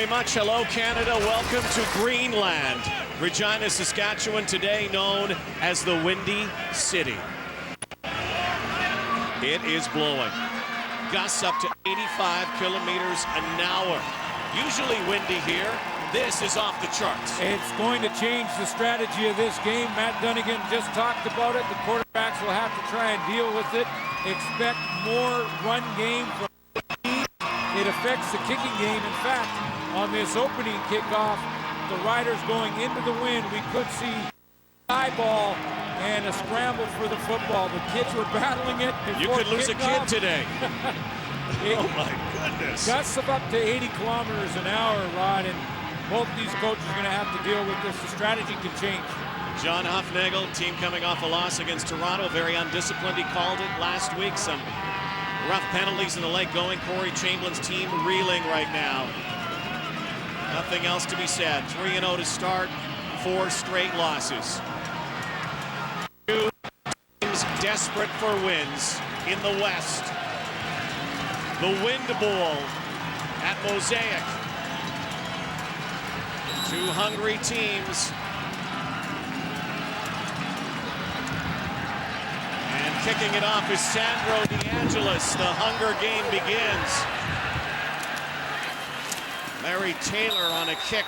Very much. Hello, Canada. Welcome to Greenland, Regina, Saskatchewan, today known as the Windy City. It is blowing. Gusts up to 85 kilometers an hour. Usually windy here. This is off the charts. It's going to change the strategy of this game. Matt Dunnigan just talked about it. The quarterbacks will have to try and deal with it. Expect more run game from the team. It affects the kicking game. In fact, on this opening kickoff, the Riders going into the wind, we could see high ball and a scramble for the football. The kids were battling it before you could lose a kid today. Oh my goodness. Gusts of up to 80 kilometers an hour, Rod, and both these coaches are going to have to deal with this. The strategy can change. John Huffnagel, team coming off a loss against Toronto, very undisciplined. He called it last week. Some rough penalties in the late going. Corey Chamberlain's team reeling right now. Nothing else to be said. 3-0 to start, 4 straight losses. Two teams desperate for wins in the West. The Wind Bowl at Mosaic. Two hungry teams. And kicking it off is Sandro DeAngelis. The hunger game begins. Larry Taylor on a kick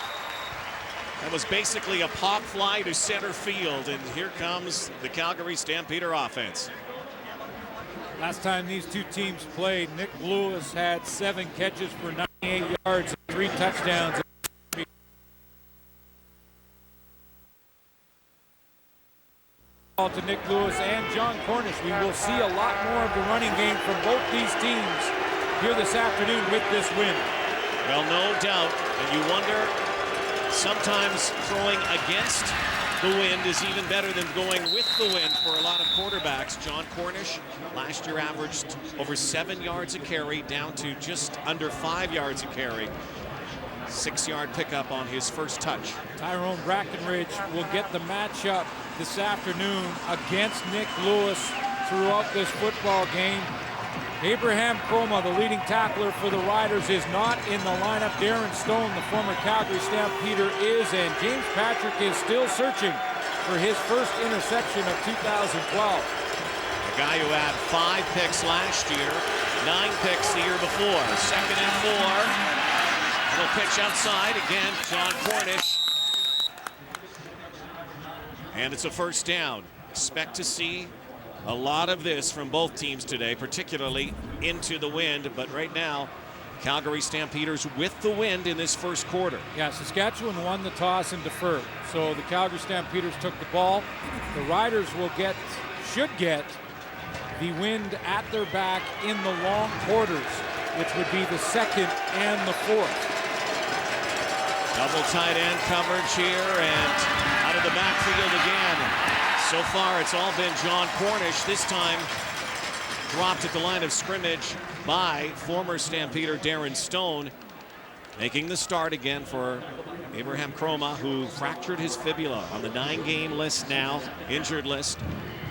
that was basically a pop fly to center field, and here comes the Calgary Stampeder offense. Last time these two teams played, Nick Lewis had 7 catches for 98 yards and 3 touchdowns. To Nick Lewis and John Cornish. We will see a lot more of the running game from both these teams here this afternoon with this win. Well, no doubt, and you wonder, sometimes throwing against the wind is even better than going with the wind for a lot of quarterbacks. John Cornish last year averaged over 7 yards a carry, down to just under 5 yards a carry. 6-yard pickup on his first touch. Tyrone Brackenridge will get the matchup this afternoon against Nick Lewis throughout this football game. Abraham Croma, the leading tackler for the Riders, is not in the lineup. Darren Stone, the former Calgary Stampeder, is, and James Patrick is still searching for his first interception of 2012. A guy who had 5 picks last year, 9 picks the year before. 2nd and 4. Little pitch outside again, John Cornish. And it's a first down. Expect to see a lot of this from both teams today, particularly into the wind. But right now, Calgary Stampeders with the wind in this first quarter. Yeah, Saskatchewan won the toss and deferred. So the Calgary Stampeders took the ball. The Riders should get the wind at their back in the long quarters, which would be the 2nd and the 4th. Double tight end coverage here, and out of the backfield again. So far, it's all been John Cornish. This time, dropped at the line of scrimmage by former Stampeder Darren Stone. Making the start again for Abraham Croma, who fractured his fibula on the 9-game list now, injured list,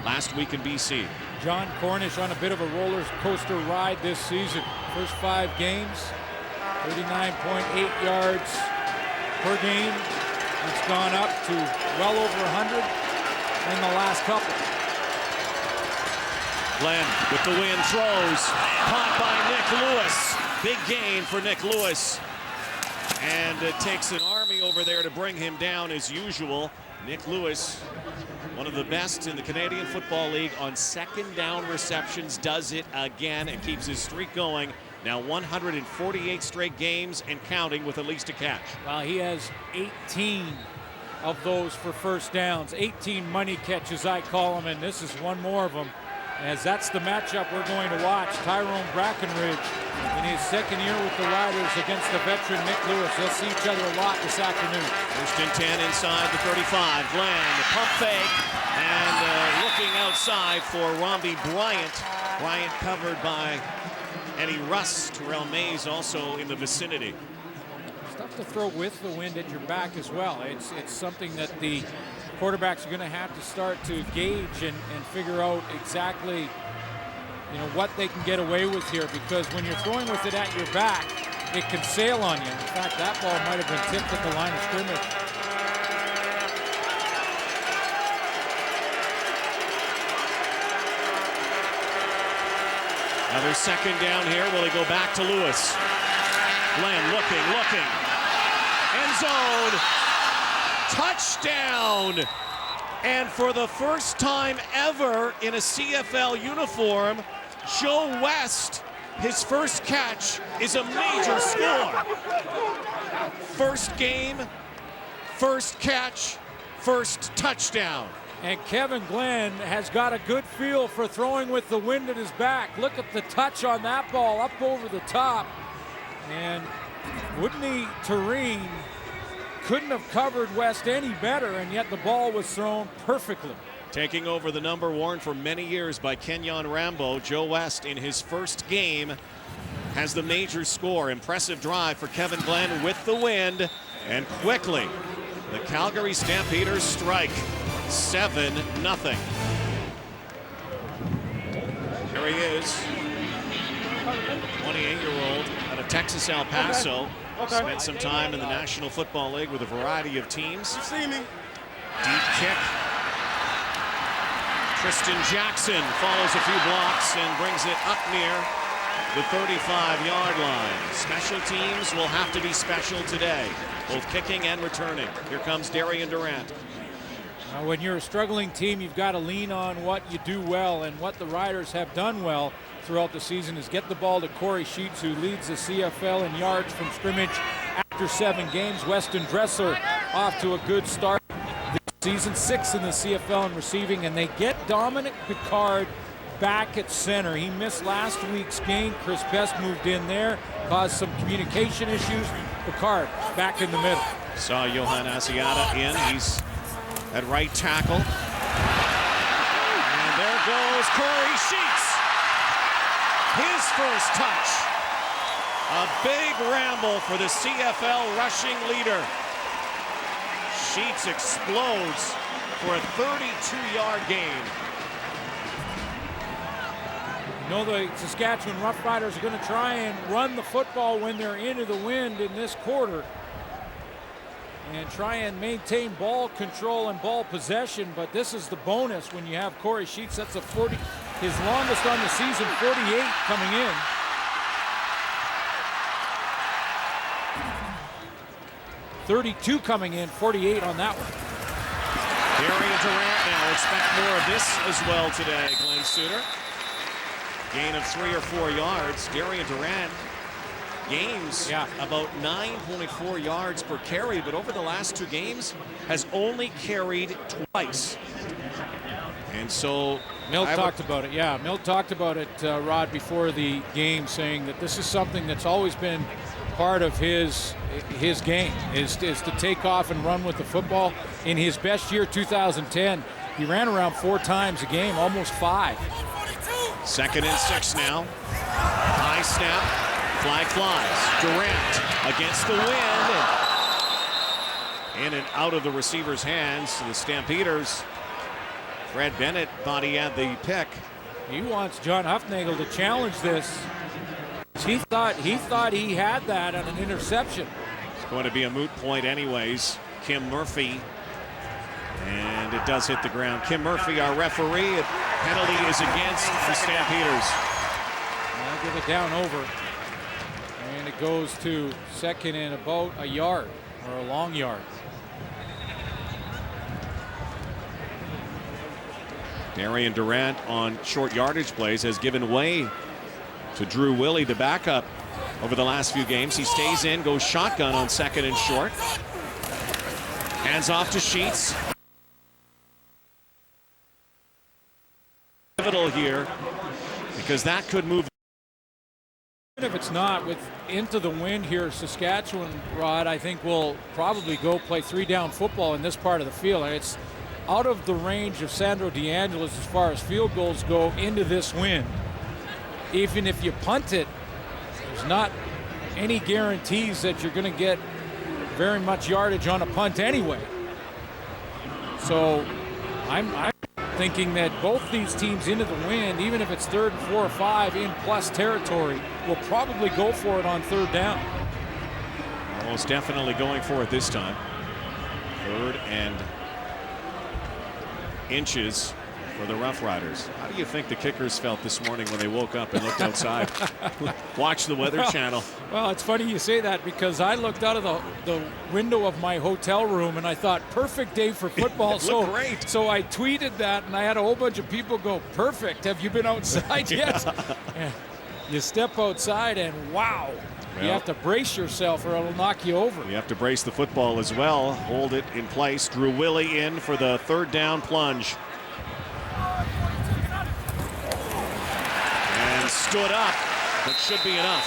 last week in BC. John Cornish on a bit of a roller coaster ride this season. First 5 games, 39.8 yards per game. It's gone up to well over 100 in the last couple. Glenn with the wind throws, caught by Nick Lewis. Big gain for Nick Lewis. And it takes an army over there to bring him down as usual. Nick Lewis, one of the best in the Canadian Football League on 2nd down receptions, does it again and keeps his streak going. Now 148 straight games and counting with at least a catch. Well, he has 18 of those for first downs. 18 money catches, I call them, and this is one more of them, as that's the matchup we're going to watch. Tyrone Brackenridge in his 2nd year with the Riders against the veteran Nick Lewis. They'll see each other a lot this afternoon. 1st and 10 inside the 35. Glenn, the pump fake, and looking outside for Romby Bryant. Bryant covered by Eddie Russ. Terrell Mays also in the vicinity. It's tough to throw with the wind at your back as well. It's something that the quarterbacks are going to have to start to gauge and figure out exactly, what they can get away with here, because when you're throwing with it at your back, it can sail on you. In fact, that ball might have been tipped at the line of scrimmage. Another second down here. Will he go back to Lewis? Glenn looking. End zone. Touchdown. And for the first time ever in a CFL uniform, Joe West, his first catch is a major score. First game, first catch, first touchdown. And Kevin Glenn has got a good feel for throwing with the wind at his back. Look at the touch on that ball up over the top. And Whitney Tureen couldn't have covered West any better, and yet the ball was thrown perfectly. Taking over the number worn for many years by Kenyon Rambo, Joe West in his first game has the major score. Impressive drive for Kevin Glenn with the wind, and quickly the Calgary Stampeders strike 7-0. Here he is, 28-year-old out of Texas, El Paso. Spent some time in the National Football League with a variety of teams. You see me? Deep kick. Tristan Jackson follows a few blocks and brings it up near the 35-yard line. Special teams will have to be special today, both kicking and returning. Here comes Darian Durant. When you're a struggling team, you've got to lean on what you do well, and what the Riders have done well throughout the season is get the ball to Corey Sheets, who leads the CFL in yards from scrimmage after 7 games. Weston Dressler off to a good start this season, 6th in the CFL in receiving, and they get Dominic Picard back at center. He missed last week's game. Chris Best moved in there, caused some communication issues. Picard back in the middle. Saw Johan Asiata in. He's at right tackle. And there goes Corey Sheets. His first touch. A big ramble for the CFL rushing leader. Sheets explodes for a 32-yard gain. You know, the Saskatchewan Roughriders are going to try and run the football when they're into the wind in this quarter and try and maintain ball control and ball possession, but this is the bonus when you have Corey Sheets. That's a 40, his longest on the season, 48 coming in. .32 coming in, 48 on that one. Darian Durant now. Expect more of this as well today, Glenn Suter. Gain of 3 or 4 yards. Darian Durant gains about 9.4 yards per carry, but over the last 2 games has only carried twice. And so Milt talked about it. Yeah, Milt talked about it, Rod, before the game, saying that this is something that's always been part of his game, is to take off and run with the football. In his best year, 2010, he ran around 4 times a game, almost 5. 2nd and 6 now. High snap. Flag flies. Durant against the wind. In and out of the receiver's hands. The Stampeders. Fred Bennett thought he had the pick. He wants John Huffnagel to challenge this. He thought he had that on an interception. It's going to be a moot point anyways. Kim Murphy. And it does hit the ground. Kim Murphy, our referee. A penalty is against the Stampeders. I'll give it down over. And it goes to 2nd and about a yard, or a long yard. Darian Durant on short yardage plays has given way to Drew Willie, the backup, over the last few games. He stays in, goes shotgun on 2nd and short. Hands off to Sheets. Pivotal here, because that could move. Even if it's not, with into the wind here, Saskatchewan, Rod, I think will probably go play 3-down football in this part of the field. It's out of the range of Sandro DeAngelis as far as field goals go into this wind. Even if you punt it, there's not any guarantees that you're going to get very much yardage on a punt anyway. So I'm thinking that both these teams into the wind, even if it's 3rd and 4 or 5 in plus territory, will probably go for it on 3rd down. Almost definitely going for it this time. 3rd and inches for the Roughriders. How do you think the kickers felt this morning when they woke up and looked outside? Watch the Weather Channel. Well, it's funny you say that because I looked out of the window of my hotel room and I thought, perfect day for football. So great. So I tweeted that and I had a whole bunch of people go, perfect. Have you been outside yet? And you step outside and wow. Well, you have to brace yourself or it'll knock you over. You have to brace the football as well. Hold it in place. Drew Willie in for the 3rd down plunge. And stood up, but should be enough.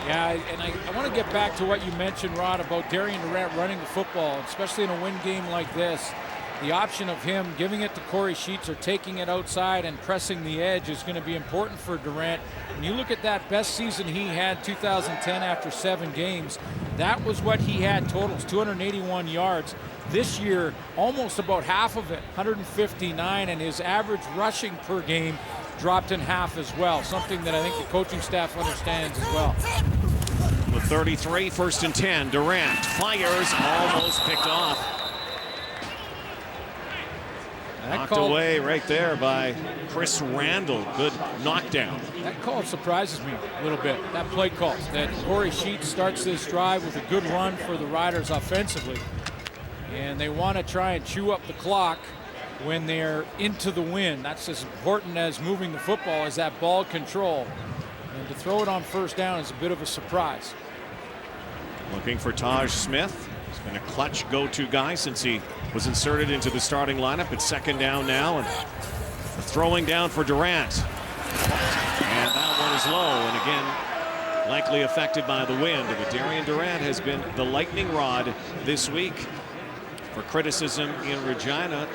Yeah, and I want to get back to what you mentioned, Rod, about Darian Durant running the football, especially in a win game like this. The option of him giving it to Corey Sheets or taking it outside and pressing the edge is going to be important for Durant. When you look at that best season he had, 2010, after 7 games, that was what he had totals, 281 yards. This year, almost about half of it, 159, and his average rushing per game dropped in half as well, something that I think the coaching staff understands as well. The 33, 1st and 10. Durant fires, almost picked off. Knocked away right there by Chris Randall. Good knockdown. That call surprises me a little bit. That play call. That Corey Sheets starts this drive with a good run for the Riders offensively. And they want to try and chew up the clock when they're into the wind. That's as important as moving the football as that ball control. And to throw it on 1st down is a bit of a surprise. Looking for Taj Smith. He's been a clutch go-to guy since he was inserted into the starting lineup. It's 2nd down now, and throwing down for Durant. And that one is low, and again, likely affected by the wind. But Darian Durant has been the lightning rod this week for criticism in Regina.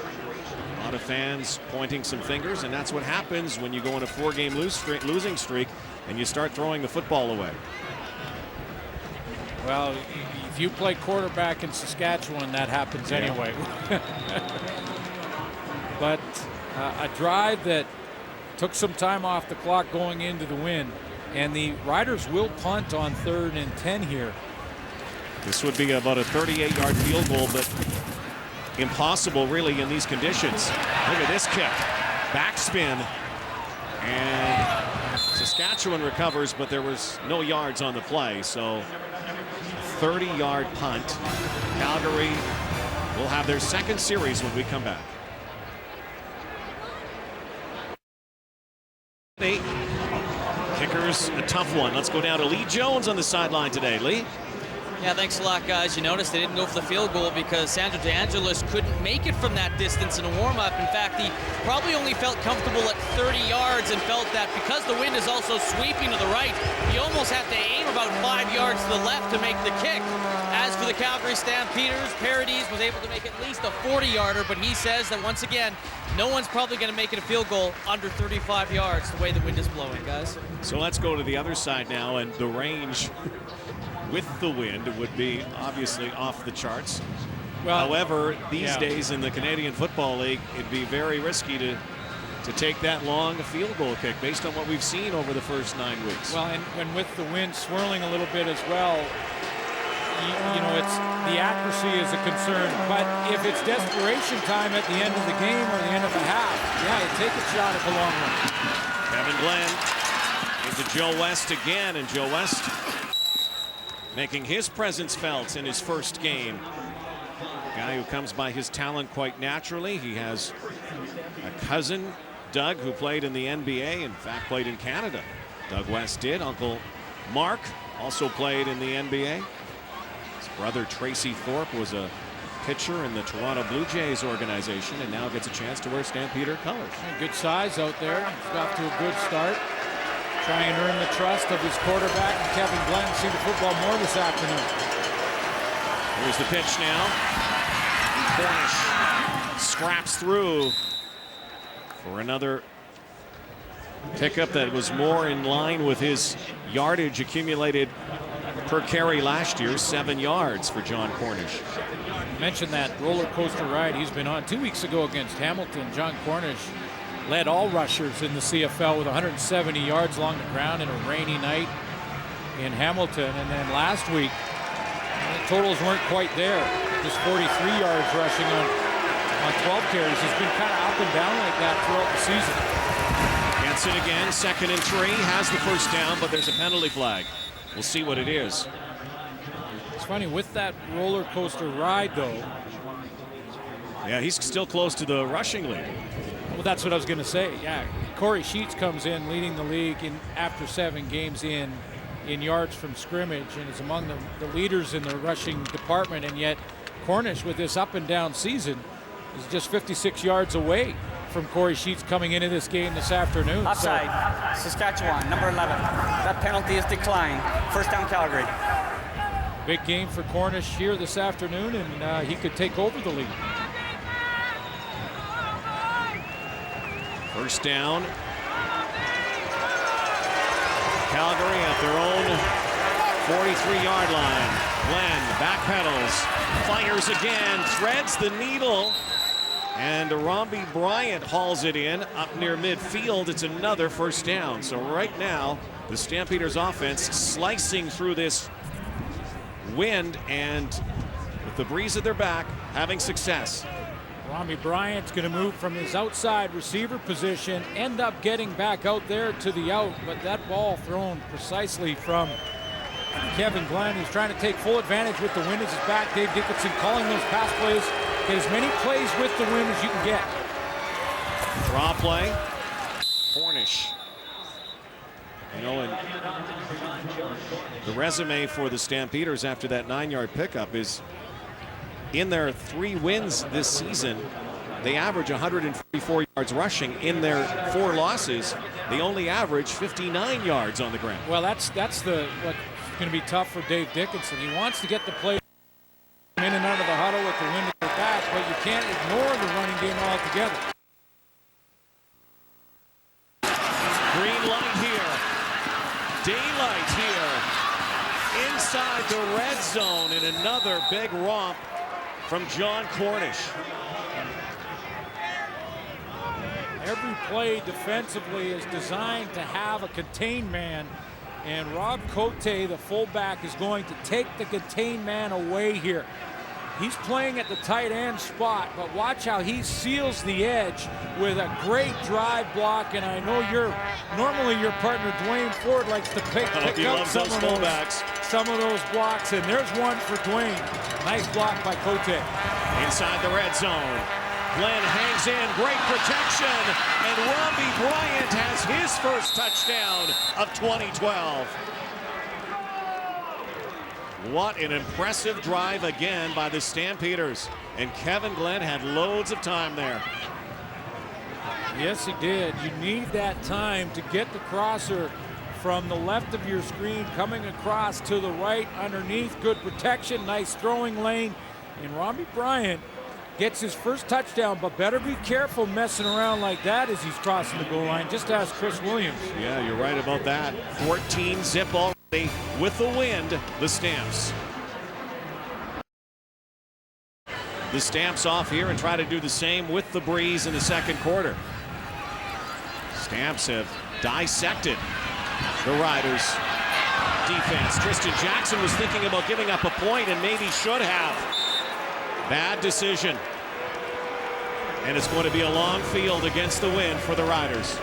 A lot of fans pointing some fingers, and that's what happens when you go on a 4-game losing streak and you start throwing the football away. Well, if you play quarterback in Saskatchewan, that happens anyway. But a drive that took some time off the clock going into the wind, and the Riders will punt on 3rd and 10 here. This would be about a 38-yard field goal, but impossible really in these conditions. Look at this kick. Backspin. And Saskatchewan recovers, but there was no yards on the play, so 30-yard punt. Calgary will have their 2nd series when we come back. Kickers, a tough one. Let's go down to Lee Jones on the sideline today. Lee? Yeah, thanks a lot, guys. You noticed they didn't go for the field goal because Sandro DeAngelis couldn't make it from that distance in a warm-up. In fact, he probably only felt comfortable at 30 yards and felt that because the wind is also sweeping to the right, he almost had to aim about 5 yards to the left to make the kick. As for the Calgary Stampeders, Paradis was able to make at least a 40-yarder, but he says that once again, no one's probably going to make it a field goal under 35 yards the way the wind is blowing, guys. So let's go to the other side now, and the range with the wind would be obviously off the charts. Well, however, these days in the Canadian Football League, it'd be very risky to take that long field goal kick based on what we've seen over the first 9 weeks. Well, and with the wind swirling a little bit as well, you know, it's the accuracy is a concern. But if it's desperation time at the end of the game or the end of the half, yeah, you take a shot at the long run. Kevin Glenn into Joe West again, and Joe West making his presence felt in his first game. A guy who comes by his talent quite naturally. He has a cousin, Doug, who played in the NBA, in fact played in Canada. Doug West did. Uncle Mark also played in the NBA. His brother Tracy Thorpe was a pitcher in the Toronto Blue Jays organization and now gets a chance to wear Stampeder colors. Good size out there. He's got to a good start. Try and earn the trust of his quarterback, and Kevin Glenn, see the football more this afternoon. Here's the pitch now. Cornish scraps through for another pickup that was more in line with his yardage accumulated per carry last year, 7 yards for John Cornish. You mentioned that roller coaster ride he's been on 2 weeks ago against Hamilton. John Cornish led all rushers in the CFL with 170 yards along the ground in a rainy night in Hamilton. And then last week, the totals weren't quite there. Just 43 yards rushing on 12 carries. He's been kind of up and down like that throughout the season. Gets it again, 2nd and 3, has the first down, but there's a penalty flag. We'll see what it is. It's funny, with that roller coaster ride, though. Yeah, he's still close to the rushing lead. Well, that's what I was going to say. Yeah, Corey Sheets comes in leading the league after 7 games in yards from scrimmage and is among the leaders in the rushing department. And yet Cornish, with this up and down season, is just 56 yards away from Corey Sheets coming into this game this afternoon. Offside, Saskatchewan, number 11. That penalty is declined. First down, Calgary. Big game for Cornish here this afternoon, and he could take over the lead. First down. Calgary at their own 43-yard line. Glenn backpedals, fires again, threads the needle, and Romby Bryant hauls it in up near midfield. It's another first down. So right now, the Stampeders offense slicing through this wind and with the breeze at their back, having success. Romby Bryant's going to move from his outside receiver position, end up getting back out there to the out, but that ball thrown precisely from Kevin Glenn, who's trying to take full advantage with the wind as his back. Dave Dickinson calling those pass plays. Get as many plays with the wind as you can get. Draw play. Cornish. You know, and the resume for the Stampeders after that 9-yard pickup is in their 3 wins this season, they average 144 yards rushing. In their 4 losses, they only average 59 yards on the ground. Well, that's what's going to be tough for Dave Dickinson. He wants to get the play in and out of the huddle with the wind at their back, but you can't ignore the running game altogether. Green light here. Daylight here. Inside the red zone, and another big romp from John Cornish. Every play defensively is designed to have a contained man, and Rob Cote, the fullback, is going to take the contained man away here. He's playing at the tight end spot, but watch how he seals the edge with a great drive block. And I know normally your partner Dwayne Ford likes to pick up some of those blocks, and there's one for Dwayne. Nice block by Cote. Inside the red zone. Glenn hangs in, great protection, and Romby Bryant has his first touchdown of 2012. What an impressive drive again by the Stampeders. And Kevin Glenn had loads of time there. Yes, he did. You need that time to get the crosser from the left of your screen coming across to the right underneath. Good protection, nice throwing lane. And Romby Bryant gets his first touchdown, but better be careful messing around like that as he's crossing the goal line. Just ask Chris Williams. Yeah, you're right about that. 14 zip already with the wind, the Stamps. The Stamps off here and try to do the same with the breeze in the second quarter. Stamps have dissected the Riders' defense. Tristan Jackson was thinking about giving up a point and maybe should have. Bad decision. And it's going to be a long field against the wind for the Riders.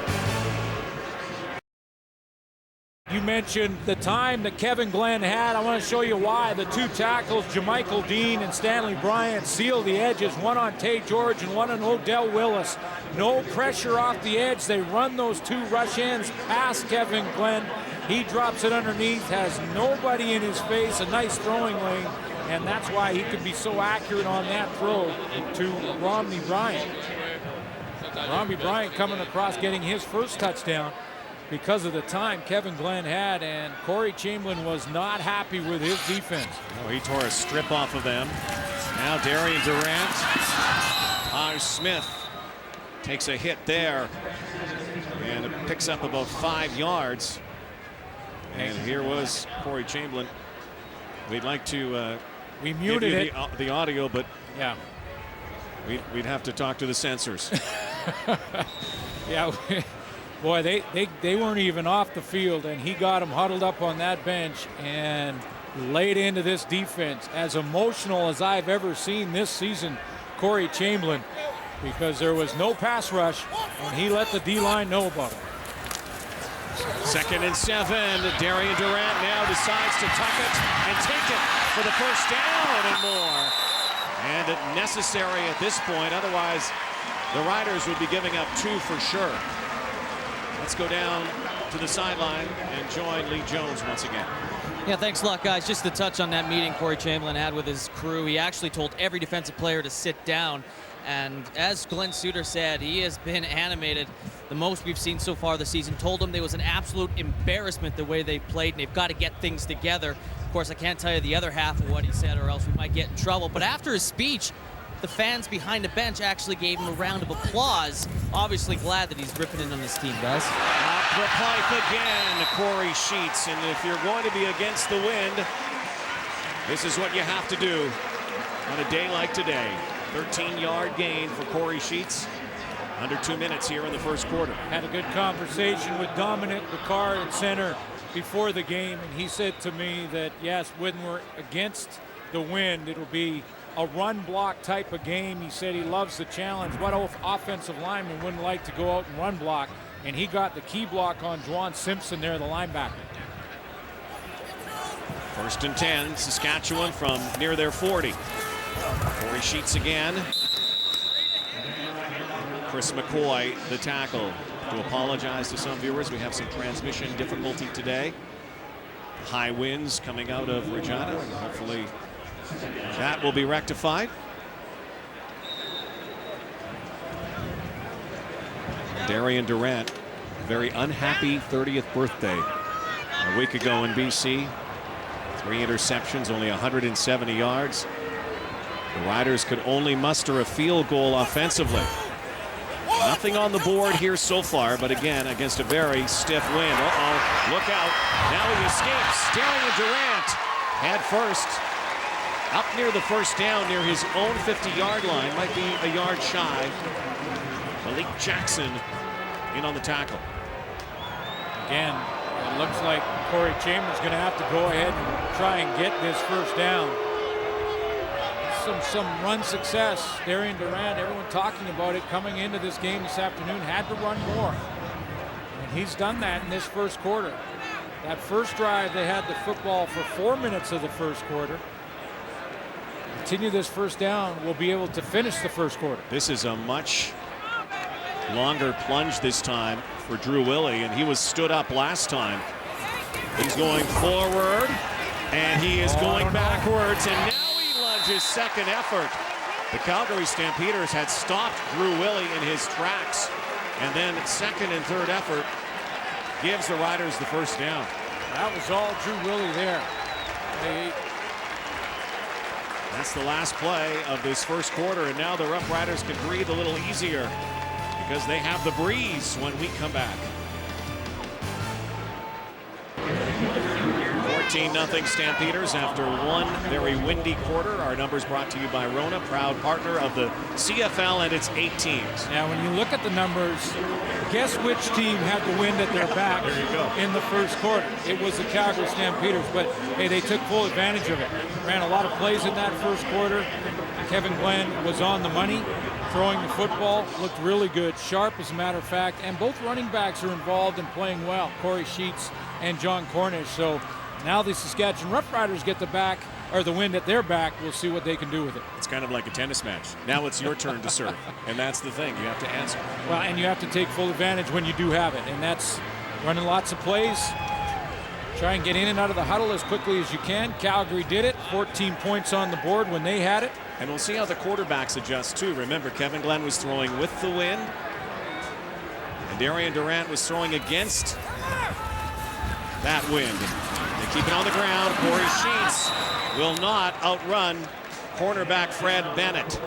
You mentioned the time that Kevin Glenn had. I want to show you why. The 2 tackles, Jamichael Dean and Stanley Bryant, seal the edges, one on Tay George and one on Odell Willis. No pressure off the edge. They run those 2 rush ends past Kevin Glenn. He drops it underneath, has nobody in his face, a nice throwing lane, and that's why he could be so accurate on that throw to Romby Bryant. Romby Bryant coming across, getting his first touchdown because of the time Kevin Glenn had, and Corey Chamberlain was not happy with his defense. Oh, he tore a strip off of them. Now Darian Durant. Smith takes a hit there, and it picks up about 5 yards. And here was Corey Chamberlain. We'd like to we muted the audio, but yeah, we'd have to talk to the censors. Yeah, boy, they weren't even off the field, and he got them huddled up on that bench and laid into this defense. As emotional as I've ever seen this season, Corey Chamberlain, because there was no pass rush, and he let the D-line know about it. 2nd and 7. Darian Durant now decides to tuck it and take it for the first down and more. And necessary at this point, otherwise the Riders would be giving up 2 for sure. Let's go down to the sideline and join Lee Jones once again. Yeah, thanks a lot, guys. Just to touch on that meeting Corey Chamberlain had with his crew, he actually told every defensive player to sit down. And as Glenn Suter said, he has been animated the most we've seen so far this season. Told them there was an absolute embarrassment the way they played, and they've got to get things together. Of course, I can't tell you the other half of what he said, or else we might get in trouble. But after his speech, the fans behind the bench actually gave him a round of applause. Obviously glad that he's ripping in on this team, guys. Up the pipe again, Corey Sheets. And if you're going to be against the wind, this is what you have to do on a day like today. 13-yard gain for Corey Sheets. Under 2 minutes here in the first quarter. Had a good conversation with Dominic Ricard at center before the game, and he said to me that, yes, when we're against the wind, it'll be a run block type of game. He said he loves the challenge. What offensive lineman wouldn't like to go out and run block? And he got the key block on Juwan Simpson there, the linebacker. 1st and 10, Saskatchewan from near their 40. Corey Sheets again. Chris McCoy, the tackle. To apologize to some viewers, we have some transmission difficulty today. High winds coming out of Regina, and hopefully that will be rectified. Darian Durant, very unhappy 30th birthday a week ago in BC. 3 interceptions, only 170 yards. The Riders could only muster a field goal offensively. Nothing on the board here so far, but again, against a very stiff wind. Uh-oh, look out. Now he escapes. Darian Durant head first. Up near the first down, near his own 50-yard line. Might be a yard shy. Malik Jackson in on the tackle. Again, it looks like Corey Chambers going to have to go ahead and try and get this first down. Some run success. Darian Durant, everyone talking about it coming into this game this afternoon, had to run more. And he's done that in this first quarter. That first drive, they had the football for 4 minutes of the first quarter. Continue this first down, we'll be able to finish the first quarter. This is a much longer plunge this time for Drew Willie, and he was stood up last time. He's going forward, and he is going backwards, and now his second effort. The Calgary Stampeders had stopped Drew Willie in his tracks, and then second and third effort gives the Riders the first down. That was all Drew Willie there. That's the last play of this first quarter, and now the Roughriders can breathe a little easier because they have the breeze when we come back. 14-0 Stampeders after one very windy quarter. Our numbers brought to you by Rona, proud partner of the CFL and its 8 teams. Now, when you look at the numbers, guess which team had the wind at their back in the first quarter? It was the Calgary Stampeders, but hey, they took full advantage of it. Ran a lot of plays in that first quarter. Kevin Glenn was on the money, throwing the football, looked really good, sharp as a matter of fact, and both running backs are involved in playing well, Corey Sheets and John Cornish. So now the Saskatchewan Roughriders get the wind at their back. We'll see what they can do with it. It's kind of like a tennis match. Now it's your turn to serve, and that's the thing. You have to answer. Well, and you have to take full advantage when you do have it, and that's running lots of plays. Try and get in and out of the huddle as quickly as you can. Calgary did it. 14 points on the board when they had it. And we'll see how the quarterbacks adjust, too. Remember, Kevin Glenn was throwing with the wind, and Darian Durant was throwing against that wind. They keep it on the ground. Corey Sheets will not outrun cornerback Fred Bennett.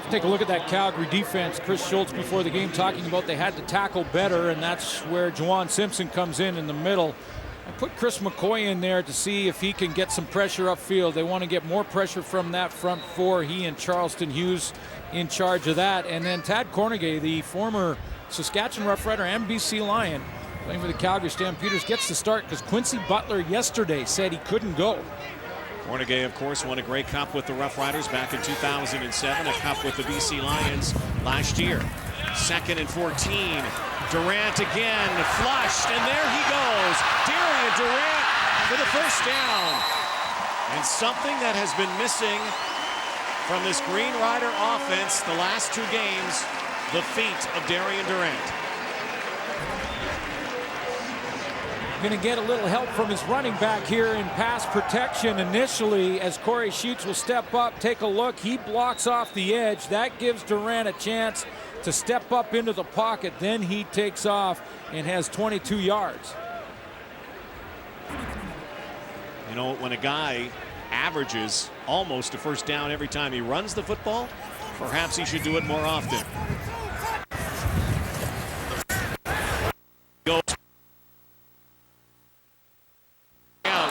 Take a look at that Calgary defense. Chris Schultz before the game talking about they had to tackle better, and that's where Juwan Simpson comes in the middle. I put Chris McCoy in there to see if he can get some pressure upfield. They want to get more pressure from that front four. He and Charleston Hughes in charge of that. And then Tad Cornegay, the former Saskatchewan Roughrider and BC Lion, playing for the Calgary Stampeders, gets the start because Quincy Butler yesterday said he couldn't go. Cornegay, of course, won a Grey Cup with the Roughriders back in 2007, a cup with the BC Lions last year. 2nd and 14. Durant again, flushed, and there he goes. Darian Durant for the first down. And something that has been missing from this Green Rider offense the last 2 games, the feet of Darian Durant. Going to get a little help from his running back here in pass protection initially as Corey Sheets will step up. Take a look. He blocks off the edge. That gives Durant a chance to step up into the pocket. Then he takes off and has 22 yards. You know, when a guy averages almost a first down every time he runs the football, perhaps he should do it more often. Goes out.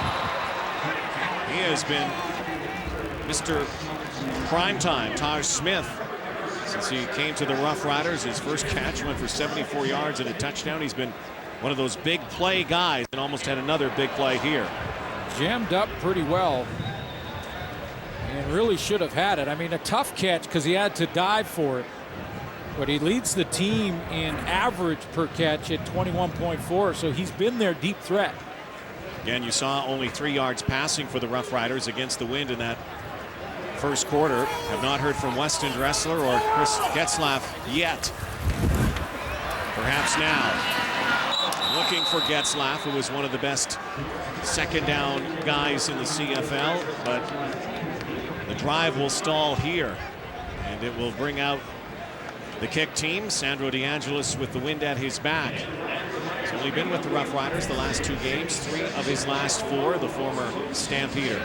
He has been Mr. Primetime, Taj Smith, since he came to the Roughriders. His first catch went for 74 yards and a touchdown. He's been one of those big play guys and almost had another big play here. Jammed up pretty well and really should have had it. I mean, a tough catch because he had to dive for it, but he leads the team in average per catch at 21.4, so he's been their deep threat. Again, you saw only 3 yards passing for the Roughriders against the wind in that first quarter. Have not heard from Weston Dressler or Chris Getzlaff yet. Perhaps now. Looking for Getzlaff, who was one of the best second down guys in the CFL, but the drive will stall here, and it will bring out the kick team. Sandro DeAngelis with the wind at his back. He's only been with the Roughriders the last 2 games, 3 of his last 4, the former Stampeder.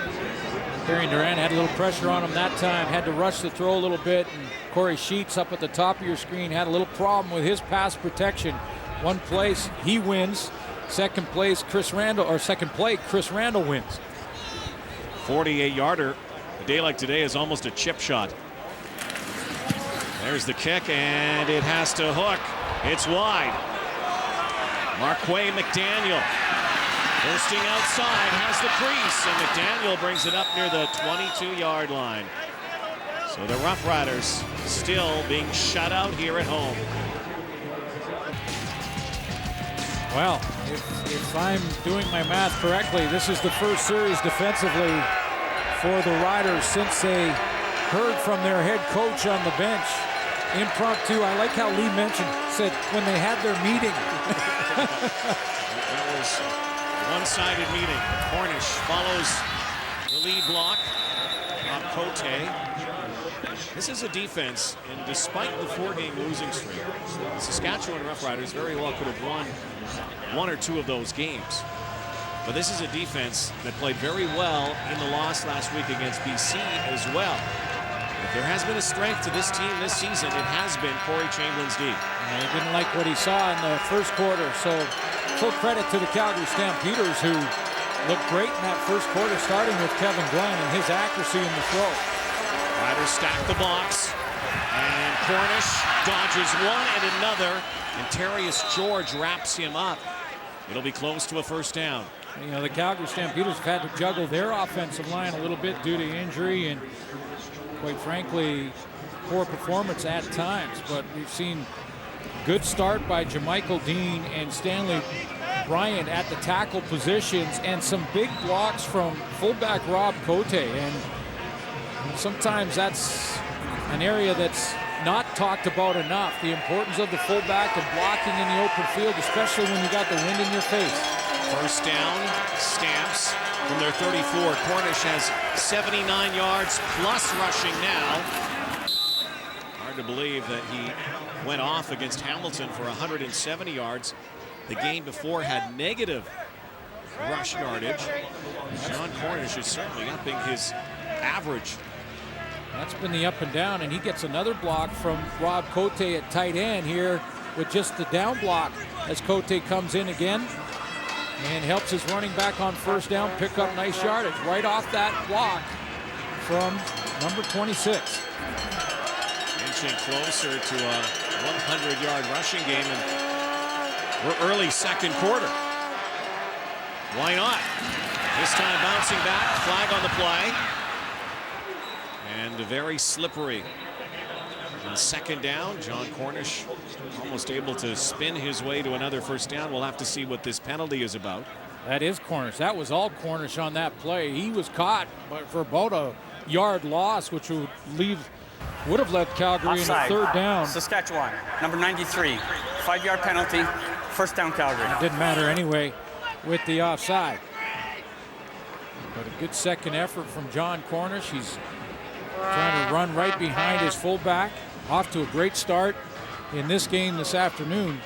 Darian Durant had a little pressure on him that time, had to rush the throw a little bit, and Corey Sheets up at the top of your screen had a little problem with his pass protection. One place he wins, second play Chris Randall wins. 48-yarder. A day like today is almost a chip shot. There's the kick, and it has to hook. It's wide. Marquay McDaniel bursting outside, has the crease, and McDaniel brings it up near the 22-yard line. So the Roughriders still being shut out here at home. Well, if I'm doing my math correctly, this is the first series defensively for the Riders since they heard from their head coach on the bench. Impromptu, I like how Lee said when they had their meeting. That was a one-sided meeting. Cornish follows the lead block. Cote. This is a defense, and despite the 4-game losing streak, the Saskatchewan Roughriders very well could have won 1 or 2 of those games. But this is a defense that played very well in the loss last week against BC as well. If there has been a strength to this team this season, it has been Corey Chamberlain's D. And he didn't like what he saw in the first quarter, so full credit to the Calgary Stampeders, who looked great in that first quarter, starting with Kevin Glenn and his accuracy in the throw. Riders stack the box, and Cornish dodges one and another, and Terrius George wraps him up. It'll be close to a first down. You know, the Calgary Stampeders have had to juggle their offensive line a little bit due to injury and, quite frankly, poor performance at times. But we've seen good start by Jamichael Dean and Stanley Bryant at the tackle positions, and some big blocks from fullback Rob Cote. And sometimes that's an area that's not talked about enough, the importance of the fullback and blocking in the open field, especially when you got the wind in your face. First down, Stamps from their 34. Cornish has 79 yards plus rushing now. Hard to believe that he went off against Hamilton for 170 yards. The game before had negative rush yardage. John Cornish is certainly upping his average. That's been the up and down, and he gets another block from Rob Cote at tight end here with just the down block as Cote comes in again and helps his running back on first down pick up nice yardage right off that block from number 26. inching closer to a 100-yard rushing game, and we're early second quarter. Why not? This time bouncing back, flag on the play. And very slippery. On second down, John Cornish almost able to spin his way to another first down. We'll have to see what this penalty is about. That is Cornish. That was all Cornish on that play. He was caught for about a yard loss, which would have led Calgary Offside. in a third down. Saskatchewan, number 93. 5-yard penalty, first down Calgary. It didn't matter anyway with the offside. But a good second effort from John Cornish. He's trying to run right behind his fullback. Off to a great start in this game this afternoon.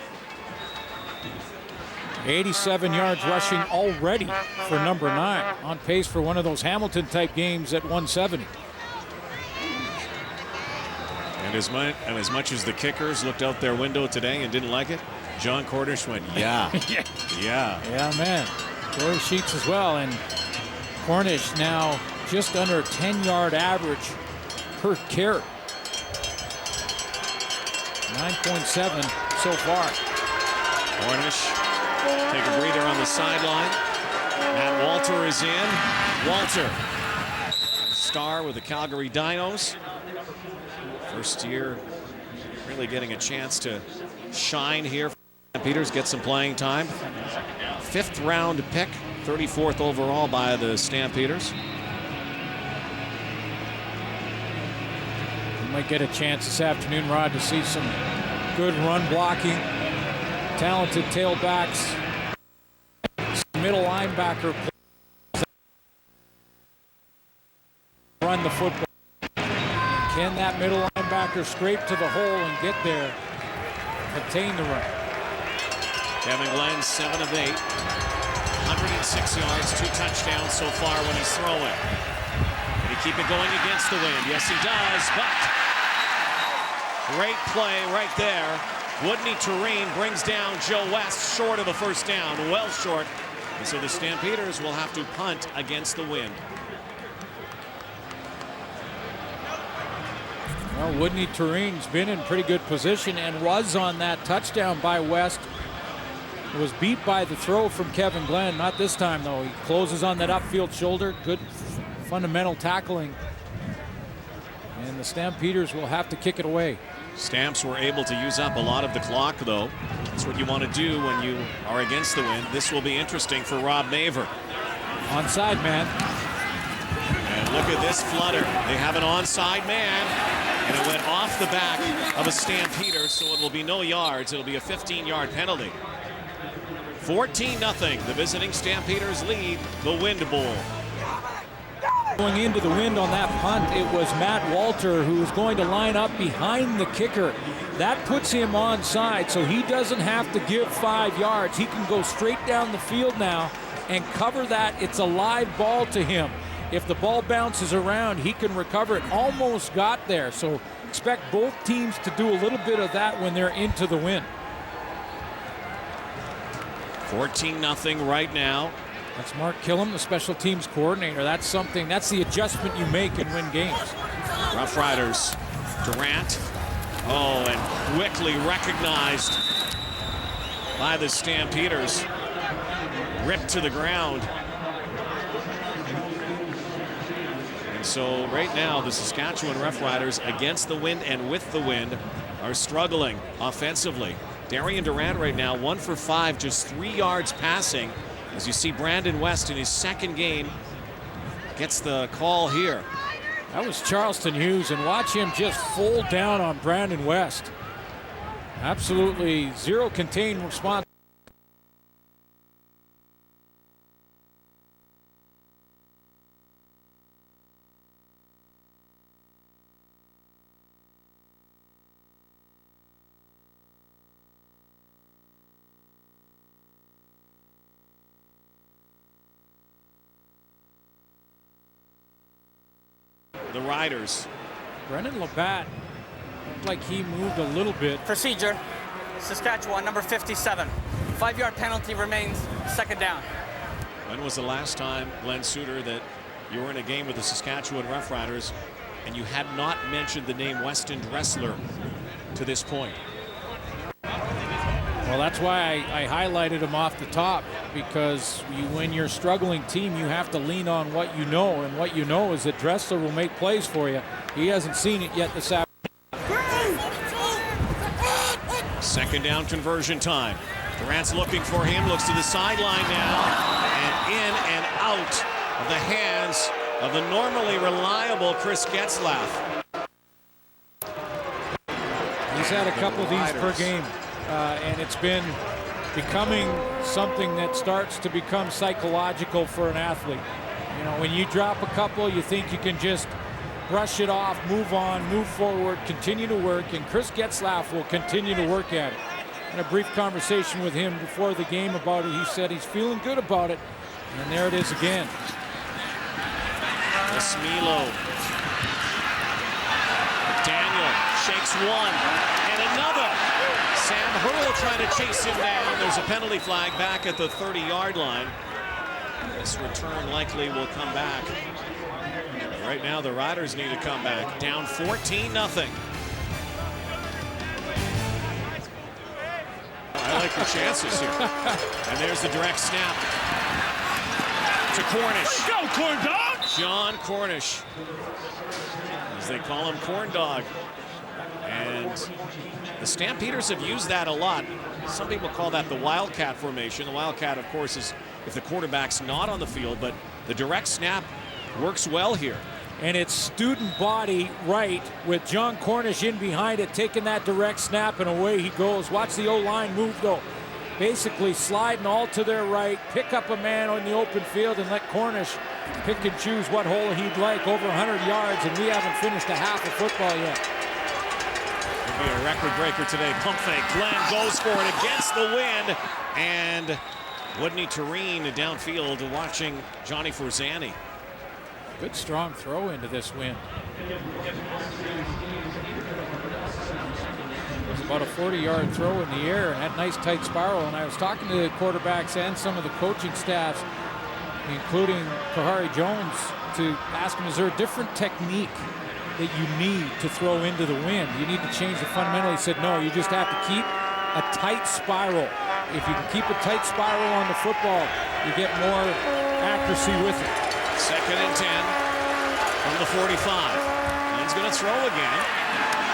87 yards rushing already for number 9. On pace for one of those Hamilton-type games at 170. And as much as the kickers looked out their window today and didn't like it, John Cornish went, yeah, yeah. Yeah, man. Corey Sheets as well. And Cornish now just under a 10-yard average per carry. 9.7 so far. Cornish take a breather on the sideline. Matt Walter is in. Walter, star with the Calgary Dinos. First year really getting a chance to shine here. Stampeders get some playing time. 5th round pick, 34th overall by the Stampeders. You might get a chance this afternoon, Rod, to see some good run blocking, talented tailbacks, some middle linebacker run the football. Can that middle linebacker scrape to the hole and get there, contain the run? Kevin Glenn, 7 of 8, 106 yards, 2 touchdowns so far when he's throwing. Can he keep it going against the wind? Yes, he does, but great play right there. Woodney Tureen brings down Joe West short of a first down, well short. And so the Stampeders will have to punt against the wind. Well, Woodney Tureen's been in pretty good position and was on that touchdown by West. Was beat by the throw from Kevin Glenn. Not this time, though. He closes on that upfield shoulder. Good fundamental tackling. And the Stampeders will have to kick it away. Stamps were able to use up a lot of the clock, though. That's what you want to do when you are against the wind. This will be interesting for Rob Maver. Onside man. And look at this flutter. They have an onside man. And it went off the back of a Stampeder, so it will be no yards. It'll be a 15-yard penalty. 14-0. The visiting Stampeders lead the Wind Bowl. Going into the wind on that punt, it was Matt Walter who was going to line up behind the kicker. That puts him onside, so he doesn't have to give 5 yards. He can go straight down the field now and cover that. It's a live ball to him. If the ball bounces around, he can recover it. Almost got there, so expect both teams to do a little bit of that when they're into the wind. 14-0 right now. That's Mark Killam, the special teams coordinator. That's the adjustment you make and win games. Roughriders, Durant. Oh, and quickly recognized by the Stampeders. Ripped to the ground. And so right now the Saskatchewan Roughriders, against the wind and with the wind, are struggling offensively. Darian Durant right now 1 for 5, just 3 yards passing. As you see, Brandon West in his second game gets the call here. That was Charleston Hughes, and watch him just fold down on Brandon West. Absolutely zero contained response. The Riders. Brendan Labatt looked like he moved a little bit. Procedure. Saskatchewan, number 57. 5-yard penalty remains, second down. When was the last time, Glenn Suter, that you were in a game with the Saskatchewan Roughriders and you had not mentioned the name Weston Dressler to this point. Well, that's why I highlighted him off the top, because when you're a struggling team, you have to lean on what you know, and what you know is that Dressler will make plays for you. He hasn't seen it yet this afternoon. Second down conversion time. Durant's looking for him, looks to the sideline now, and in and out of the hands of the normally reliable Chris Getzlaff. He's had a couple of these per game, and it's been becoming something that starts to become psychological for an athlete. You know, when you drop a couple, you think you can just brush it off, move on, move forward, continue to work, and Chris Getzlaff will continue to work at it. In a brief conversation with him before the game about it, he said he's feeling good about it, and there it is again. Smilo. Daniel shakes one, and another. Sam Hurl trying to chase him down. There's a penalty flag back at the 30-yard line. This return likely will come back. Right now, the Riders need to come back. Down 14-0. I like your chances here. And there's the direct snap to Cornish. Go, Corn Dog! John Cornish, as they call him, Corn Dog. And the Stampeders have used that a lot. Some people call that the Wildcat formation. The Wildcat, of course, is if the quarterback's not on the field, but the direct snap works well here. And it's student body right with John Cornish in behind it, taking that direct snap, and away he goes. Watch the O-line move, though. Basically sliding all to their right, pick up a man on the open field and let Cornish pick and choose what hole he'd like. Over 100 yards, and we haven't finished a half of football yet. Could be a record breaker today. Pump fake. Glenn goes for it against the wind. And Woodney Tureen downfield watching Johnny Forzani. Good strong throw into this wind. It was about a 40-yard throw in the air and had nice tight spiral. And I was talking to the quarterbacks and some of the coaching staffs, including Kahari Jones, to ask him, is there a different technique that you need to throw into the wind? You need to change the fundamental. He said, no, you just have to keep a tight spiral. If you can keep a tight spiral on the football, you get more accuracy with it. Second and 10 from the 45. Glenn's going to throw again.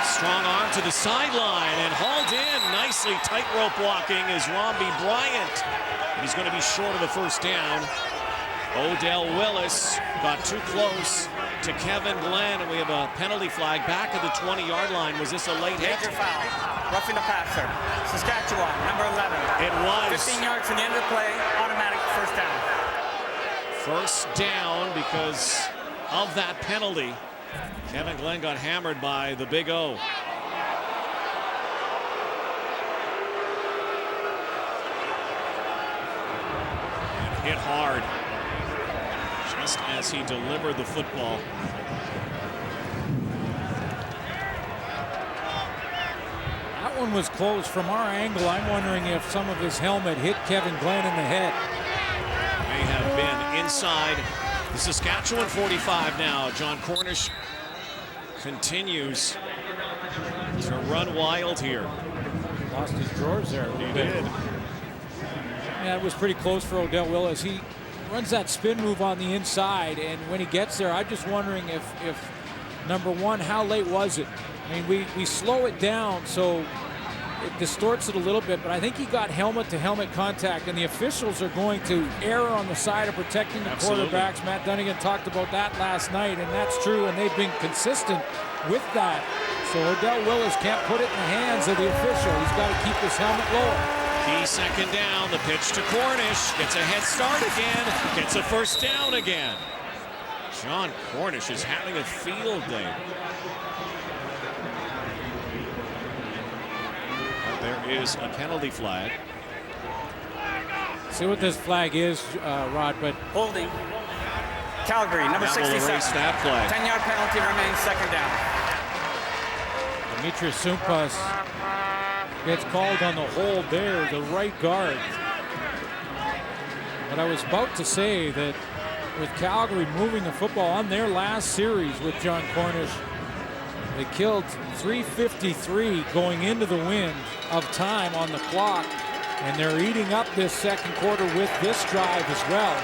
Strong arm to the sideline and hauled in. Nicely tightrope walking is Romby Bryant. He's going to be short of the first down. Odell Willis got too close to Kevin Glenn, and we have a penalty flag back at the 20-yard line. Was this a late hit? Major foul. Roughing the passer. Saskatchewan, number 11. It was. 15 yards from the end of the play. Automatic first down. First down because of that penalty. Kevin Glenn got hammered by the Big O. And hit hard just as he delivered the football. That one was close from our angle. I'm wondering if some of his helmet hit Kevin Glenn in the head. May have been inside the Saskatchewan 45 now. John Cornish continues to run wild here. Lost his drawers there. He did. Yeah, it was pretty close for Odell Willis. He runs that spin move on the inside, and when he gets there, I'm just wondering if number one, how late was it? I mean, we slow it down, so it distorts it a little bit, but I think he got helmet-to-helmet contact, and the officials are going to err on the side of protecting the quarterbacks. Matt Dunnigan talked about that last night, and that's true, and they've been consistent with that. So Odell Willis can't put it in the hands of the official. He's got to keep his helmet lower. Key second down, the pitch to Cornish, gets a head start again, gets a first down again. John Cornish is having a field day. There is a penalty flag. See what this flag is, Rod, but Holding. Calgary, number That will 67. erase that flag. 10-yard penalty remains, second down. Demetrius Sumpas gets called on the hold there, the right guard. But I was about to say that with Calgary moving the football on their last series with John Cornish. They killed 3:53 going into the wind of time on the clock, and they're eating up this second quarter with this drive as well.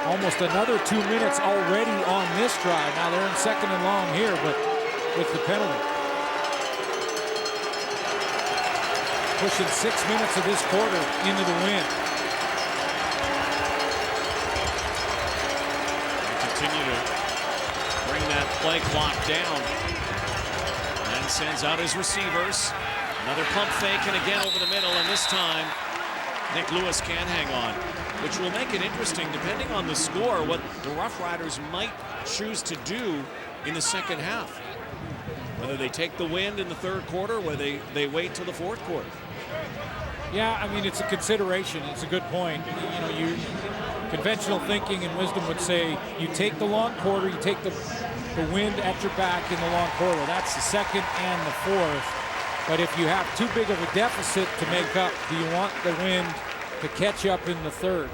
Almost another 2 minutes already on this drive. Now they're in second and long here, but with the penalty. Pushing 6 minutes of this quarter into the wind. Continue to bring that play clock down. And sends out his receivers. Another pump fake, and again over the middle, and this time Nick Lewis can hang on, which will make it interesting depending on the score what the Roughriders might choose to do in the second half. Whether they take the wind in the third quarter, or whether they wait till the fourth quarter. Yeah, I mean, it's a consideration. It's a good point. You know, conventional thinking and wisdom would say you take the long quarter, you take the wind at your back in the long quarter. That's the second and the fourth. But if you have too big of a deficit to make up, do you want the wind to catch up in the third?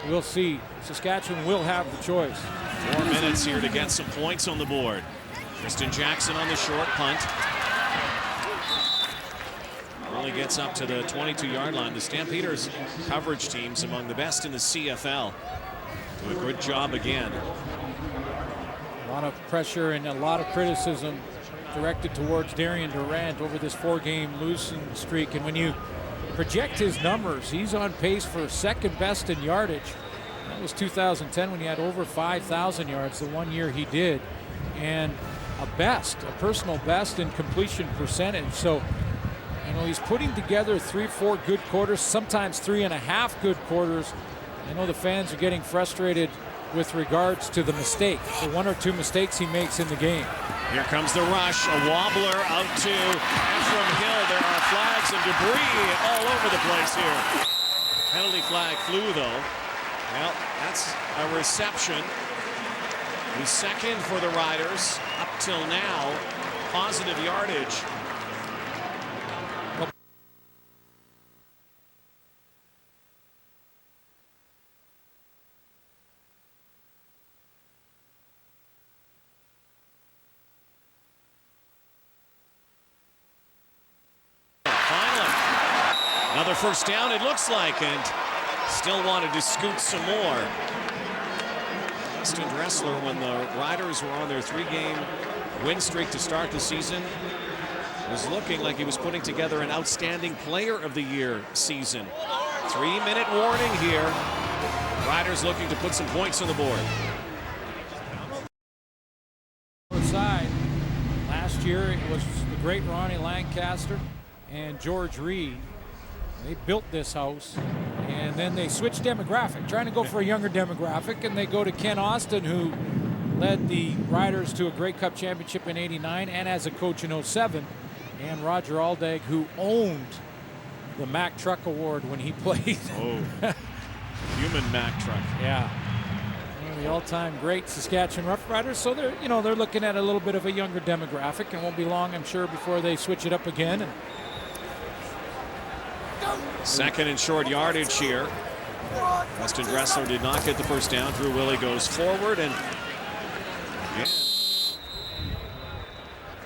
We'll see. Saskatchewan will have the choice. 4 minutes here to get some points on the board. Tristan Jackson on the short punt. Only gets up to the 22-yard line. The Stampeders coverage team's among the best in the CFL. Do a good job again. A lot of pressure and a lot of criticism directed towards Darian Durant over this 4-game losing streak. And when you project his numbers, he's on pace for second best in yardage. That was 2010 when he had over 5,000 yards, the one year he did. And a personal best in completion percentage. So, you know, he's putting together 3-4 good quarters, sometimes 3.5 good quarters. I know the fans are getting frustrated with regards to the mistake, the 1 or 2 mistakes he makes in the game. Here comes the rush, a wobbler out to Ephraim Hill. There are flags and debris all over the place here. Penalty flag flew though. Well, that's a reception. The second for the Riders up till now. Positive yardage. Another first down, it looks like, and still wanted to scoot some more. Justin Dressler, when the Riders were on their 3-game win streak to start the season, was looking like he was putting together an outstanding player of the year season. 3-minute warning here. Riders looking to put some points on the board. Side. Last year it was the great Ronnie Lancaster and George Reed. They built this house, and then they switched demographic, trying to go for a younger demographic, and they go to Ken Austin, who led the Riders to a Grey Cup championship in '89 and as a coach in '07, and Roger Aldag, who owned the Mack Truck Award when he played. Oh, human Mack Truck. Yeah. One of the all-time great Saskatchewan Roughriders, so they're looking at a little bit of a younger demographic, and won't be long, I'm sure, before they switch it up again. And second and short yardage here. Justin Dressler did not get the first down. Drew Willie goes forward, and again,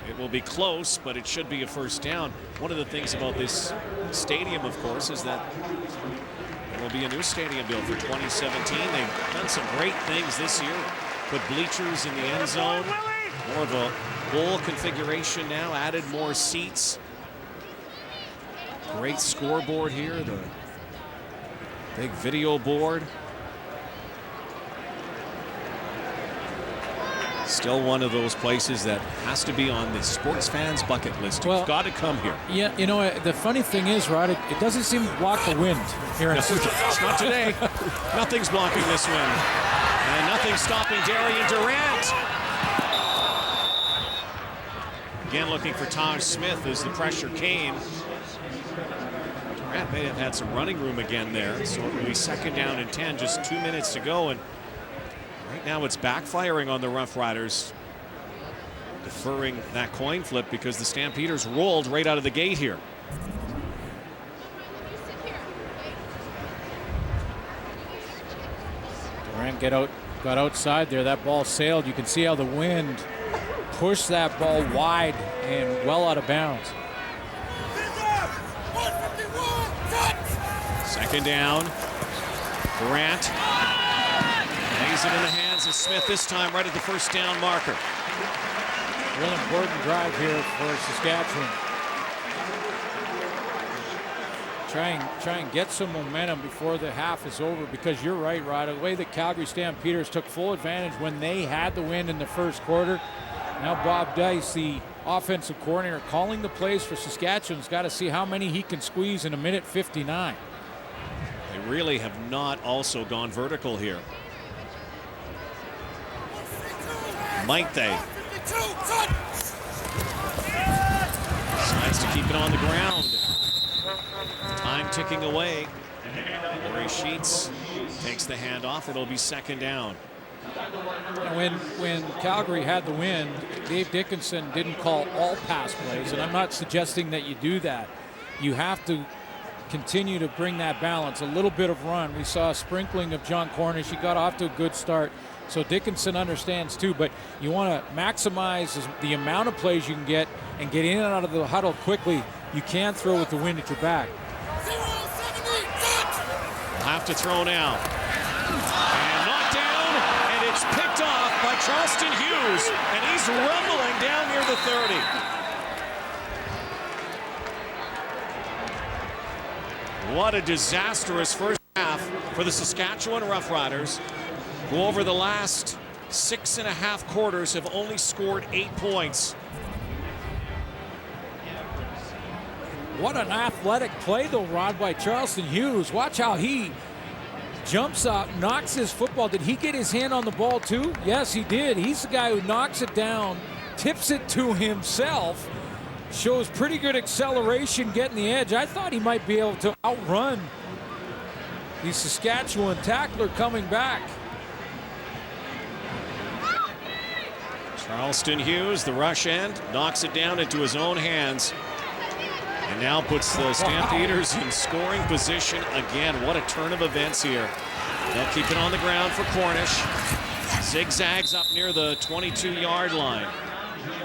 it will be close, but it should be a first down. One of the things about this stadium, of course, is that there will be a new stadium built for 2017. They've done some great things this year. Put bleachers in the end zone. More of a bowl configuration now. Added more seats. Great scoreboard here. The big video board. Still one of those places that has to be on the sports fans bucket list. You've got to come here. Yeah, you know, the funny thing is, Rod, it doesn't seem to block the wind here in Saskatchewan. It's not today. Nothing's blocking this wind. And nothing's stopping Darian Durant. Again, looking for Taj Smith as the pressure came. Durant may have had some running room again there. So it will be second down and 10, just 2 minutes to go. And right now it's backfiring on the Roughriders, deferring that coin flip because the Stampeders rolled right out of the gate here. Grant got outside there. That ball sailed. You can see how the wind pushed that ball wide and well out of bounds. Second down. Grant lays it in the hands of Smith this time right at the first down marker. Real important drive here for Saskatchewan. Try and get some momentum before the half is over, because you're right, Rod. The way the Calgary Stampeders took full advantage when they had the win in the first quarter. Now Bob Dice, the offensive coordinator, calling the plays for Saskatchewan's got to see how many he can squeeze in a minute 59. They really have not also gone vertical here. Might they? Decides to keep it on the ground. Time ticking away. Corey Sheets takes the handoff. It'll be second down. When Calgary had the win, Dave Dickinson didn't call all pass plays, and I'm not suggesting that you do that. You have to continue to bring that balance. A little bit of run. We saw a sprinkling of John Cornish. He got off to a good start. So Dickinson understands too, but you want to maximize the amount of plays you can get and get in and out of the huddle quickly. You can't throw with the wind at your back. Have to throw now. And knocked down, and it's picked off by Charleston Hughes, and he's rumbling down near the 30. What a disastrous first half for the Saskatchewan Roughriders, who over the last 6.5 quarters have only scored 8 points. What an athletic play, though, Rod, by Charleston Hughes. Watch how he jumps up, knocks his football. Did he get his hand on the ball, too? Yes, he did. He's the guy who knocks it down, tips it to himself, shows pretty good acceleration getting the edge. I thought he might be able to outrun the Saskatchewan tackler coming back. Charleston Hughes, the rush end, knocks it down into his own hands. And now puts the Stampeders in scoring position again. What a turn of events here. They'll keep it on the ground for Cornish. Zigzags up near the 22-yard line.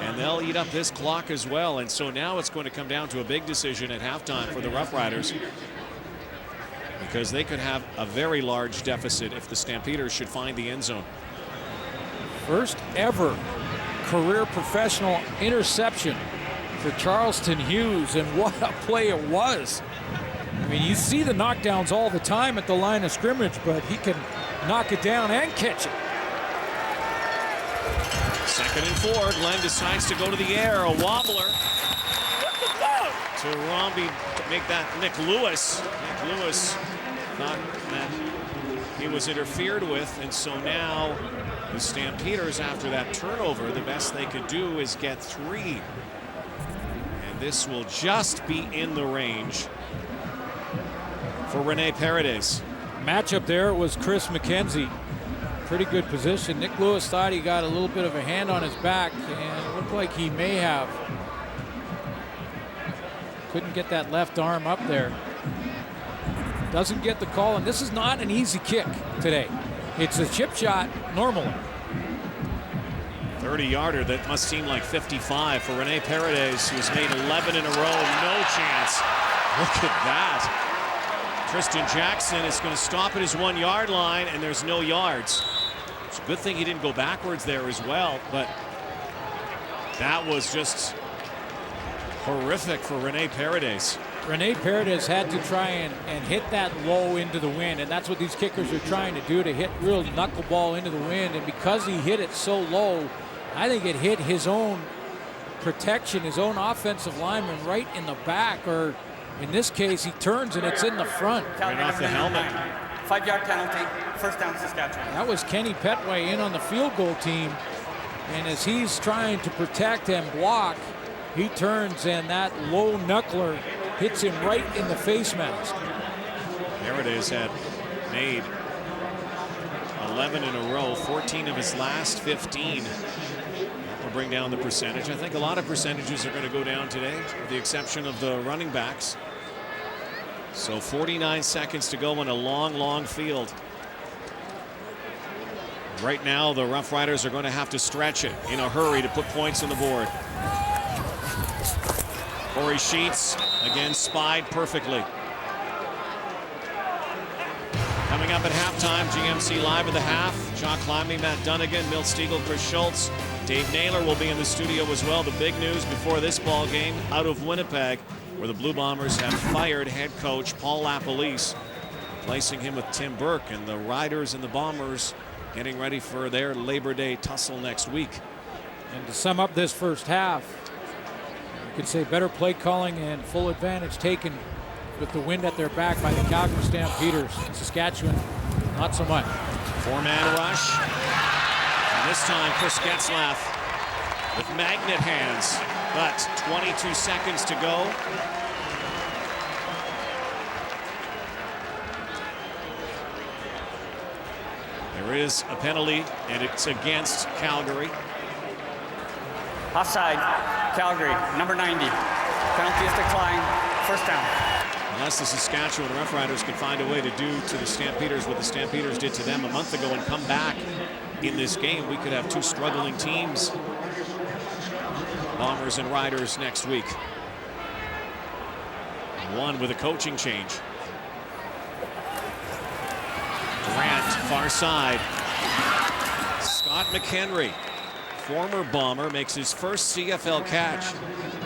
And they'll eat up this clock as well. And so now it's going to come down to a big decision at halftime for the Roughriders, because they could have a very large deficit if the Stampeders should find the end zone. First ever career professional interception for Charleston Hughes, and what a play it was. I mean, you see the knockdowns all the time at the line of scrimmage, but he can knock it down and catch it. 2nd and 4. Glenn decides to go to the air. A wobbler to Romby to make that Nick Lewis. Nick Lewis thought that he was interfered with, and so now the Stampeders, after that turnover, the best they could do is get 3. This will just be in the range for Rene Paredes. Matchup there was Chris McKenzie. Pretty good position. Nick Lewis thought he got a little bit of a hand on his back, and it looked like he may have. Couldn't get that left arm up there. Doesn't get the call, and this is not an easy kick today. It's a chip shot normally. 30-yarder that must seem like 55 for Rene Paredes, who's made 11 in a row. No chance. Look at that. Tristan Jackson is going to stop at his 1-yard line, and there's no yards. It's a good thing he didn't go backwards there as well, but that was just horrific for Rene Paredes. Rene Paredes had to try and hit that low into the wind, and that's what these kickers are trying to do, to hit real knuckleball into the wind. And because he hit it so low, I think it hit his own protection, his own offensive lineman right in the back, or in this case, he turns and it's in the front. Right off the helmet. 5-yard penalty, first down Saskatchewan. That was Kenny Petway in on the field goal team, and as he's trying to protect and block, he turns and that low knuckler hits him right in the face mask. Paredes had made 11 in a row, 14 of his last 15. That will bring down the percentage. I think a lot of percentages are going to go down today, with the exception of the running backs. So 49 seconds to go in a long, long field. Right now, the Roughriders are going to have to stretch it in a hurry to put points on the board. Corey Sheets, again, spied perfectly. Coming up at halftime, GMC Live at the half. John Climby, Matt Dunnigan, Milt Stiegel, Chris Schultz. Dave Naylor will be in the studio as well. The big news before this ball game out of Winnipeg, where the Blue Bombers have fired head coach Paul LaPolice, replacing him with Tim Burke, and the Riders and the Bombers getting ready for their Labor Day tussle next week. And to sum up this first half, you could say better play calling and full advantage taken with the wind at their back by the Calgary Stampeders. Saskatchewan, not so much. Four-man rush. And this time, Chris Getzlaff with magnet hands, but 22 seconds to go. There is a penalty, and it's against Calgary. Offside, Calgary, number 90. Penalty is declined, first down. Unless the Saskatchewan Roughriders can find a way to do to the Stampeders what the Stampeders did to them a month ago and come back in this game, we could have two struggling teams, Bombers and Riders, next week. One with a coaching change. Durant, far side. Scott McHenry, former Bomber, makes his first CFL catch.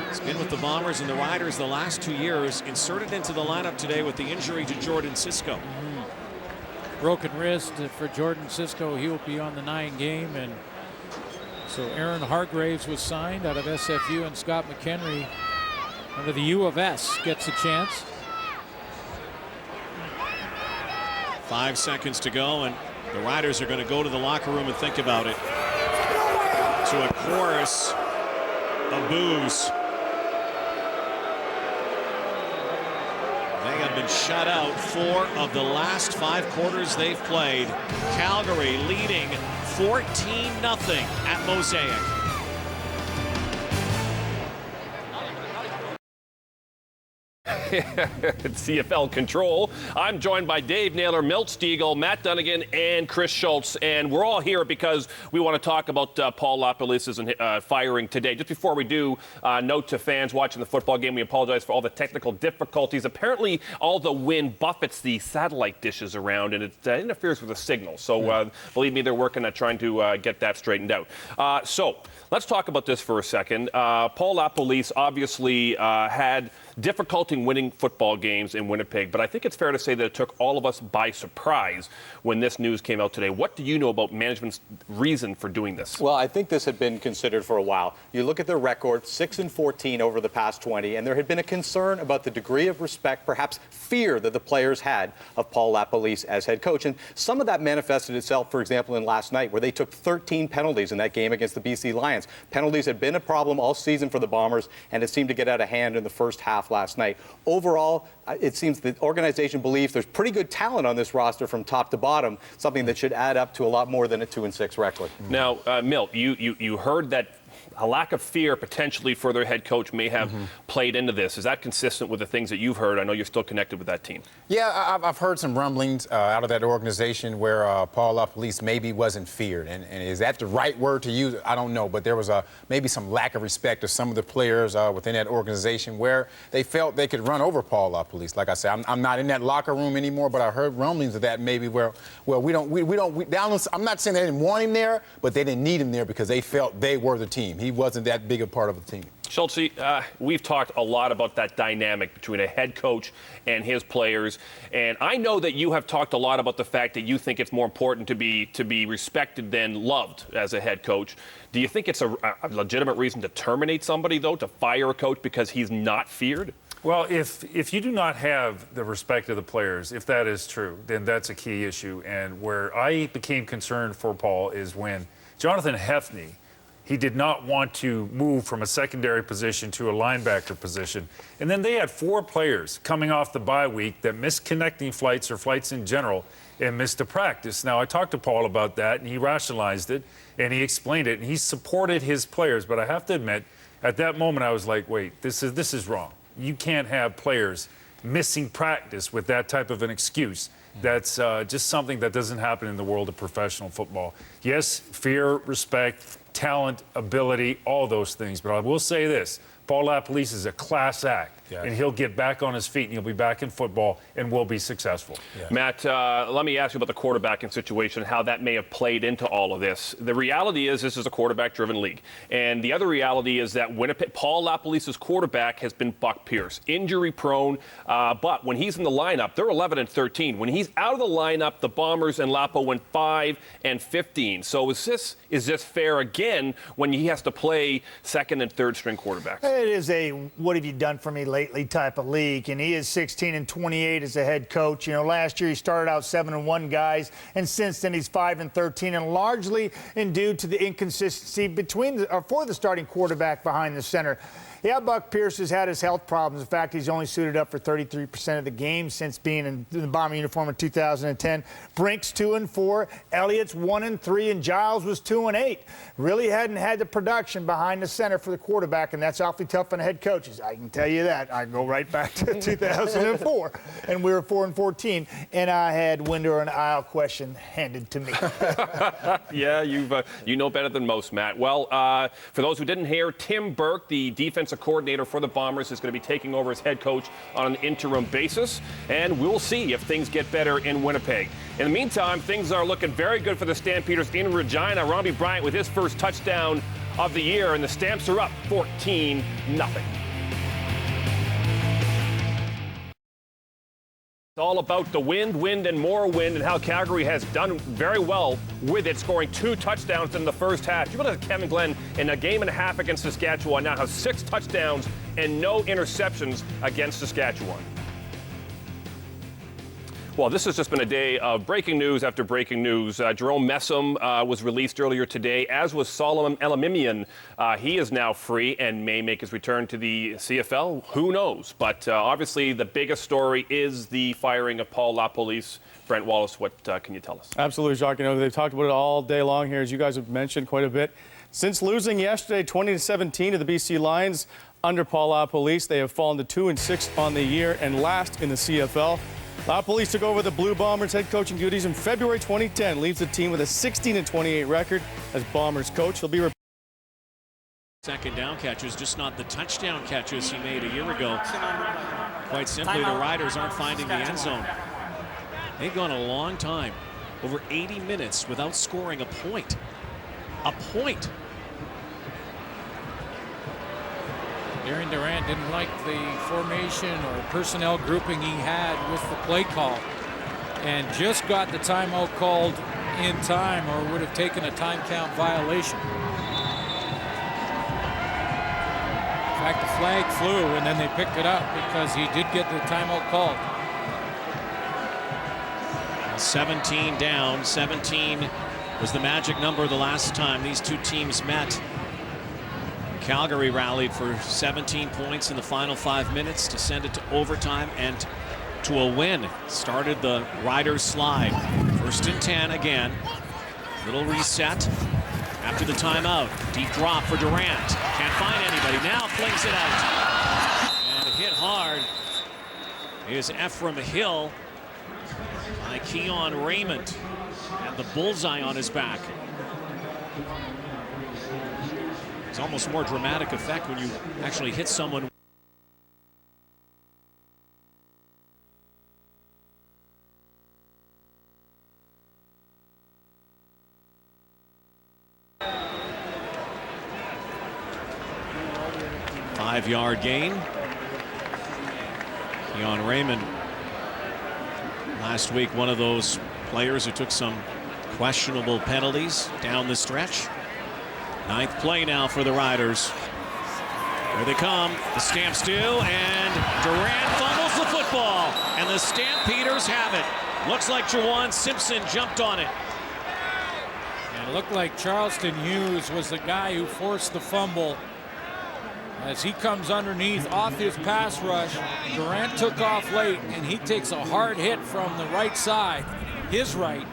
He's been with the Bombers and the Riders the last 2 years, inserted into the lineup today with the injury to Jordan Cisco. Broken wrist for Jordan Cisco. He will be on the 9 game. And so Aaron Hargraves was signed out of SFU, and Scott McHenry under the U of S gets a chance. 5 seconds to go, and the Riders are going to go to the locker room and think about it. To a chorus of boos. They have been shut out 4 of the last 5 quarters they've played. Calgary leading 14-0 at Mosaic. It's CFL Control. I'm joined by Dave Naylor, Milt Stiegel, Matt Dunnigan, and Chris Schultz. And we're all here because we want to talk about Paul LaPolice's firing today. Just before we do, note to fans watching the football game, we apologize for all the technical difficulties. Apparently, all the wind buffets the satellite dishes around, and it interferes with the signal. So believe me, they're working at trying to get that straightened out. So let's talk about this for a second. Paul LaPolice obviously had difficulty winning football games in Winnipeg, but I think it's fair to say that it took all of us by surprise when this news came out today. What do you know about management's reason for doing this? Well, I think this had been considered for a while. You look at their record, 6-14 over the past 20, and there had been a concern about the degree of respect, perhaps fear, that the players had of Paul LaPolice as head coach. And some of that manifested itself, for example, in last night, where they took 13 penalties in that game against the BC Lions. Penalties had been a problem all season for the Bombers, and it seemed to get out of hand in the first half last night. Overall, it seems the organization believes there's pretty good talent on this roster from top to bottom, something that should add up to a lot more than a 2-6 record. Now, Milt, you heard that a lack of fear potentially for their head coach may have played into this. Is that consistent with the things that you've heard? I know you're still connected with that team. Yeah, I've heard some rumblings out of that organization where Paul LaPolice maybe wasn't feared. And is that the right word to use? I don't know. But there was maybe some lack of respect of some of the players within that organization where they felt they could run over Paul LaPolice. Like I said, I'm not in that locker room anymore, but I heard rumblings of that maybe where I'm not saying they didn't want him there, but they didn't need him there because they felt they were the team. He wasn't that big a part of the team. Schultz, we've talked a lot about that dynamic between a head coach and his players, and I know that you have talked a lot about the fact that you think it's more important to be respected than loved as a head coach. Do you think it's a legitimate reason to terminate somebody, though, to fire a coach because he's not feared? Well, if you do not have the respect of the players, if that is true, then that's a key issue. And where I became concerned for Paul is when Jonathan Hefney, he did not want to move from a secondary position to a linebacker position. And then they had 4 players coming off the bye week that missed connecting flights or flights in general and missed a practice. Now, I talked to Paul about that, and he rationalized it, and he explained it, and he supported his players. But I have to admit, at that moment, I was like, wait, this is wrong. You can't have players missing practice with that type of an excuse. That's just something that doesn't happen in the world of professional football. Yes, fear, respect, talent, ability, all those things. But I will say this, Paul LaPolice is a class act. Yes. And he'll get back on his feet and he'll be back in football and will be successful. Yeah. Matt, let me ask you about the quarterbacking situation, how that may have played into all of this. The reality is this is a quarterback-driven league. And the other reality is that Paul LaPolice's quarterback has been Buck Pierce, injury-prone. But when he's in the lineup, they're 11-13. When he's out of the lineup, the Bombers and Lapo went 5-15. So is this fair again when he has to play second and third string quarterbacks? It is a what have you done for me lately type of league, and he is 16-28 as a head coach. You know, last year he started out 7-1 guys, and since then he's 5-13, and largely due to the inconsistency for the starting quarterback behind the center. Yeah, Buck Pierce has had his health problems. In fact, he's only suited up for 33% of the games since being in the Bomber uniform in 2010. Brink's 2-4, Elliott's 1-3, and Giles was 2-8. Really hadn't had the production behind the center for the quarterback, and that's awfully tough on head coaches. I can tell you that. I go right back to 2004, and we were 4-14, and I had window and aisle question handed to me. Yeah, you know better than most, Matt. Well, for those who didn't hear, Tim Burke, the defensive coordinator for the Bombers, is going to be taking over as head coach on an interim basis, and we'll see if things get better in Winnipeg. In the meantime, things are looking very good for the Stampeders in Regina. Robbie Bryant with his first touchdown of the year, and the Stamps are up 14-0. It's all about the wind, and more wind, and how Calgary has done very well with it, scoring 2 touchdowns in the first half. You look at Kevin Glenn in a game and a half against Saskatchewan now has 6 touchdowns and no interceptions against Saskatchewan. Well, this has just been a day of breaking news after breaking news. Jerome Messam was released earlier today, as was Solomon Elamimian. He is now free and may make his return to the CFL. Who knows? But obviously the biggest story is the firing of Paul LaPolice. Brent Wallace, what can you tell us? Absolutely, Jacques. You know, they've talked about it all day long here, as you guys have mentioned quite a bit. Since losing yesterday 20-17 to the BC Lions under Paul LaPolice, they have fallen to 2-6 on the year and last in the CFL. LaPolice took over the Blue Bombers head coaching duties in February 2010, leaves the team with a 16-28 record as Bombers coach. He'll be second down catches, just not the touchdown catches he made a year ago. Quite simply, the Riders aren't finding the end zone. They've gone a long time, over 80 minutes without scoring a point. A point. Darren Durant didn't like the formation or personnel grouping he had with the play call, and just got the timeout called in time, or would have taken a time count violation. In fact, the flag flew and then they picked it up because he did get the timeout called. 17 down. 17 was the magic number the last time these two teams met. Calgary rallied for 17 points in the final 5 minutes to send it to overtime and to a win. Started the Riders slide. 1st and 10 again. Little reset after the timeout. Deep drop for Durant. Can't find anybody. Now flings it out. And hit hard is Ephraim Hill by Keon Raymond. And the bullseye on his back. It's almost more dramatic effect when you actually hit someone. Five-yard gain. Keon Raymond, last week one of those players who took some questionable penalties down the stretch. 9th play now for the Riders. Here they come. The Stamps do, and Durant fumbles the football, and the Stampeders have it. Looks like Jawan Simpson jumped on it. And it looked like Charleston Hughes was the guy who forced the fumble. As he comes underneath off his pass rush, Durant took off late, and he takes a hard hit from the right side, his right.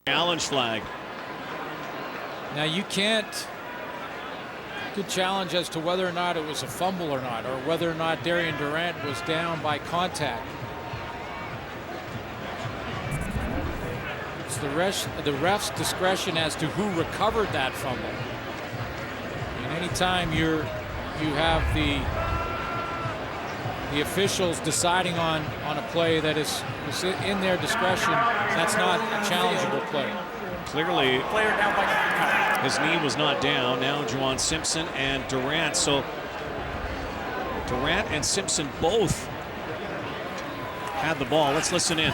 Challenge flag. Now you can't challenge as to whether or not it was a fumble or not, or whether or not Darian Durant was down by contact. It's the ref's discretion as to who recovered that fumble. And anytime you have the officials deciding on a play that is in their discretion, that's not a challengeable play. Clearly, Player down by contact. his knee was not down. Now Juwan Simpson and Durant. So Durant and Simpson both had the ball. Let's listen in.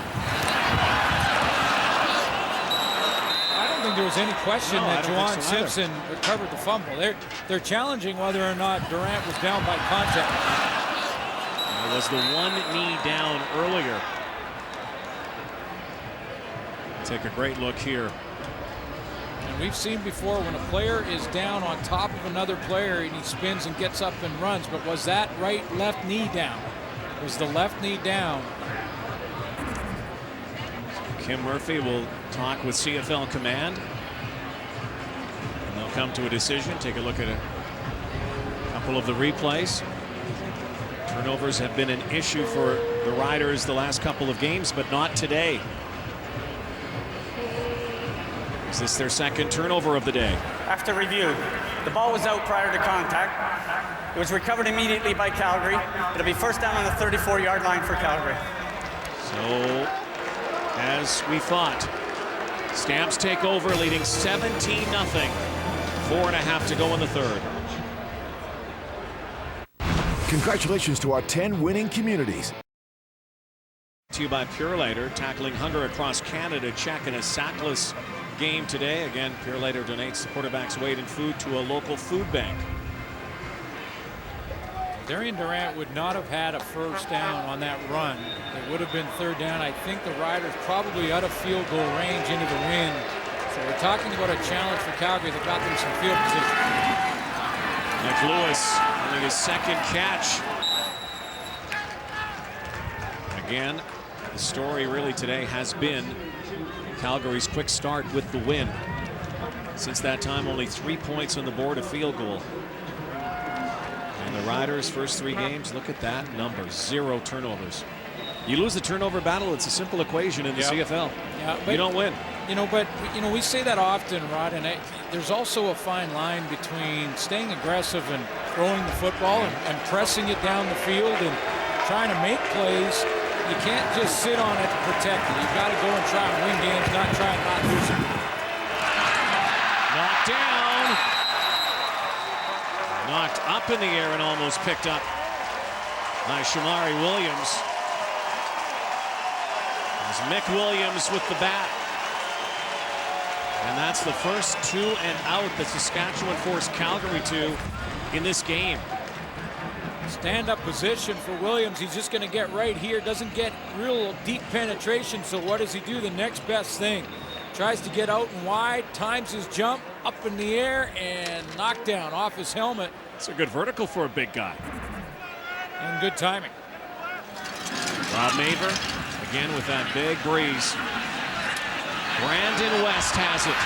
I don't think there was any question that I don't Juwan think so either. Simpson recovered the fumble. They're challenging whether or not Durant was down by contact. It was the one knee down earlier. Take a great look here. And we've seen before when a player is down on top of another player and he spins and gets up and runs, but was that left knee down? Was the left knee down? Kim Murphy will talk with CFL command. And they'll come to a decision. Take a look at a couple of the replays. Turnovers have been an issue for the Riders the last couple of games, but not today. Is this their second turnover of the day? After review, the ball was out prior to contact. It was recovered immediately by Calgary. It'll be first down on the 34-yard line for Calgary. So, as we thought, Stamps take over, leading 17-0. 4.5 to go in the third. Congratulations to our 10 winning communities. To you by Purelator, tackling hunger across Canada. Check in a sackless game today. Again, Purelator donates the quarterback's weight in food to a local food bank. Darian Durant would not have had a first down on that run. It would have been third down. I think the Riders probably out of field goal range into the wind. So we're talking about a challenge for Calgary that got them some field position. Nick Lewis only his second catch. Again, the story really today has been Calgary's quick start with the win. Since that time, only 3 points on the board, a field goal. And the Riders' first 3 games, look at that number, 0 turnovers. You lose the turnover battle, it's a simple equation in the CFL. Yeah, you don't win. But we say that often, Rod, and there's also a fine line between staying aggressive and throwing the football and pressing it down the field and trying to make plays. You can't just sit on it to protect it. You've got to go and try and win games, not try and not lose them. Knocked down. Knocked up in the air and almost picked up by Shamari Williams. There's Mick Williams with the bat. And that's the first 2 and out that Saskatchewan forced Calgary to in this game. Stand-up position for Williams. He's just going to get right here. Doesn't get real deep penetration. So what does he do? The next best thing. Tries to get out and wide. Times his jump up in the air and knocked down off his helmet. It's a good vertical for a big guy. And good timing. Rob Maver again with that big breeze. Brandon West has it.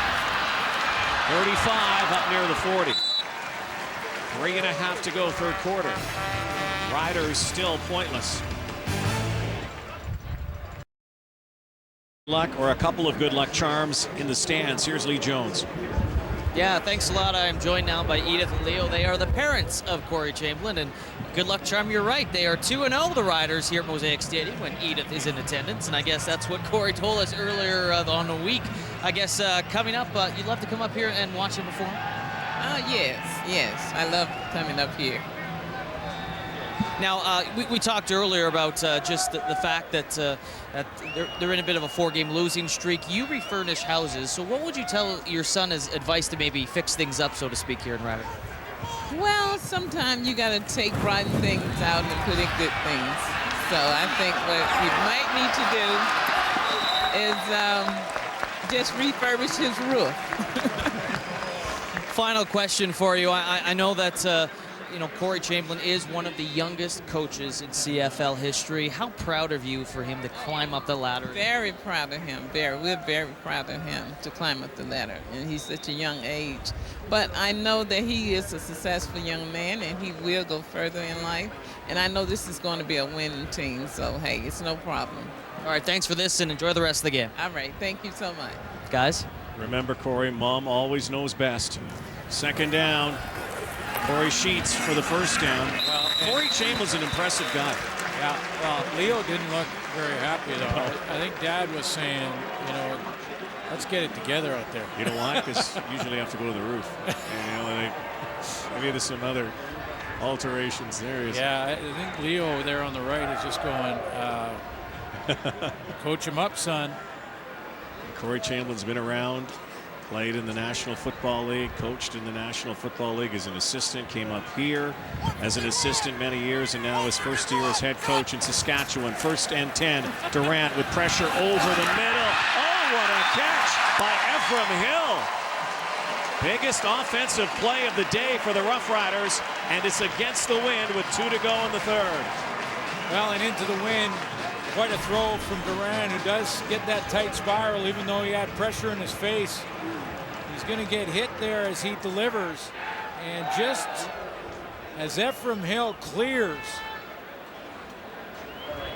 35 up near the 40. 3.5 to go, third quarter. Riders still pointless. Luck or a couple of good luck charms in the stands. Here's Lee Jones. Yeah, thanks a lot. I'm joined now by Edith and Leo. They are the parents of Corey Chamberlain, and good luck charm, you're right. They are 2-0, the Riders, here at Mosaic Stadium when Edith is in attendance, and I guess that's what Corey told us earlier on the week. I guess coming up, you'd love to come up here and watch him perform? Yes. I love coming up here. Now, we talked earlier about just the fact that, they're in a bit of a 4-game losing streak. You refurnish houses, so what would you tell your son as advice to maybe fix things up, so to speak, here in Riding? Well, sometimes you got to take rotten things out and put in good things. So I think what you might need to do is just refurbish his roof. Final question for you. I know that you know, Corey Chamberlain is one of the youngest coaches in CFL history. How proud of you for him to climb up the ladder? Very proud of him. We're very proud of him to climb up the ladder, and he's such a young age. But I know that he is a successful young man, and he will go further in life. And I know this is going to be a winning team, so hey, it's no problem. All right, thanks for this, and enjoy the rest of the game. All right, thank you so much. Guys? Remember, Corey, Mom always knows best. Second down. Corey Sheets for the first down. Well, Corey Chamberlain's an impressive guy. Yeah, well, Leo didn't look very happy, though. I think Dad was saying, you know, let's get it together out there. You know why? Because usually have to go to the roof. You know, maybe there's some other alterations there. Yeah, I think Leo there on the right is just going, coach him up, son. Corey Chamberlain's been around, played in the National Football League, coached in the National Football League as an assistant, came up here as an assistant many years, and now his first year as head coach in Saskatchewan. 1st and 10, Durant with pressure over the middle. Oh, what a catch by Ephraim Hill. Biggest offensive play of the day for the Roughriders, and it's against the wind with 2 to go in the 3rd. Well, and into the wind. Quite a throw from Durant, who does get that tight spiral, even though he had pressure in his face. He's going to get hit there as he delivers. And just as Ephraim Hill clears,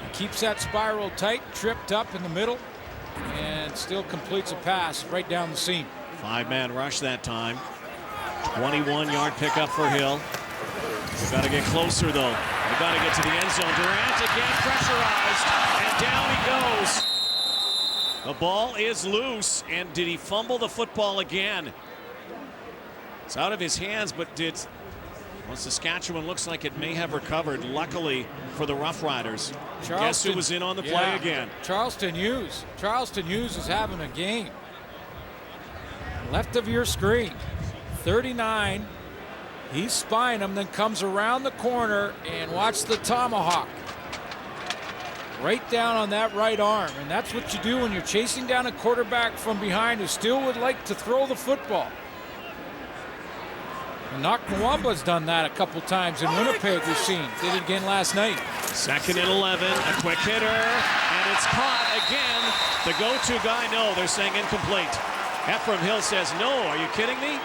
he keeps that spiral tight, tripped up in the middle, and still completes a pass right down the seam. 5-man rush that time. 21-yard pickup for Hill. We've got to get closer, though. We've got to get to the end zone. Durant again pressurized, and down he goes. The ball is loose, and did he fumble the football again? It's out of his hands, but well, Saskatchewan looks like it may have recovered, luckily for the Roughriders. Guess who was in on the play again? Charleston Hughes. Charleston Hughes is having a game. Left of your screen, 39. He's spying him, then comes around the corner, and watch the tomahawk. Right down on that right arm. And that's what you do when you're chasing down a quarterback from behind who still would like to throw the football. And Nakwamba's done that a couple times in Winnipeg, we've seen. Did it again last night. 2nd and 11, a quick hitter, and it's caught again. The go-to guy, no, they're saying incomplete. Ephraim Hill says, no, are you kidding me?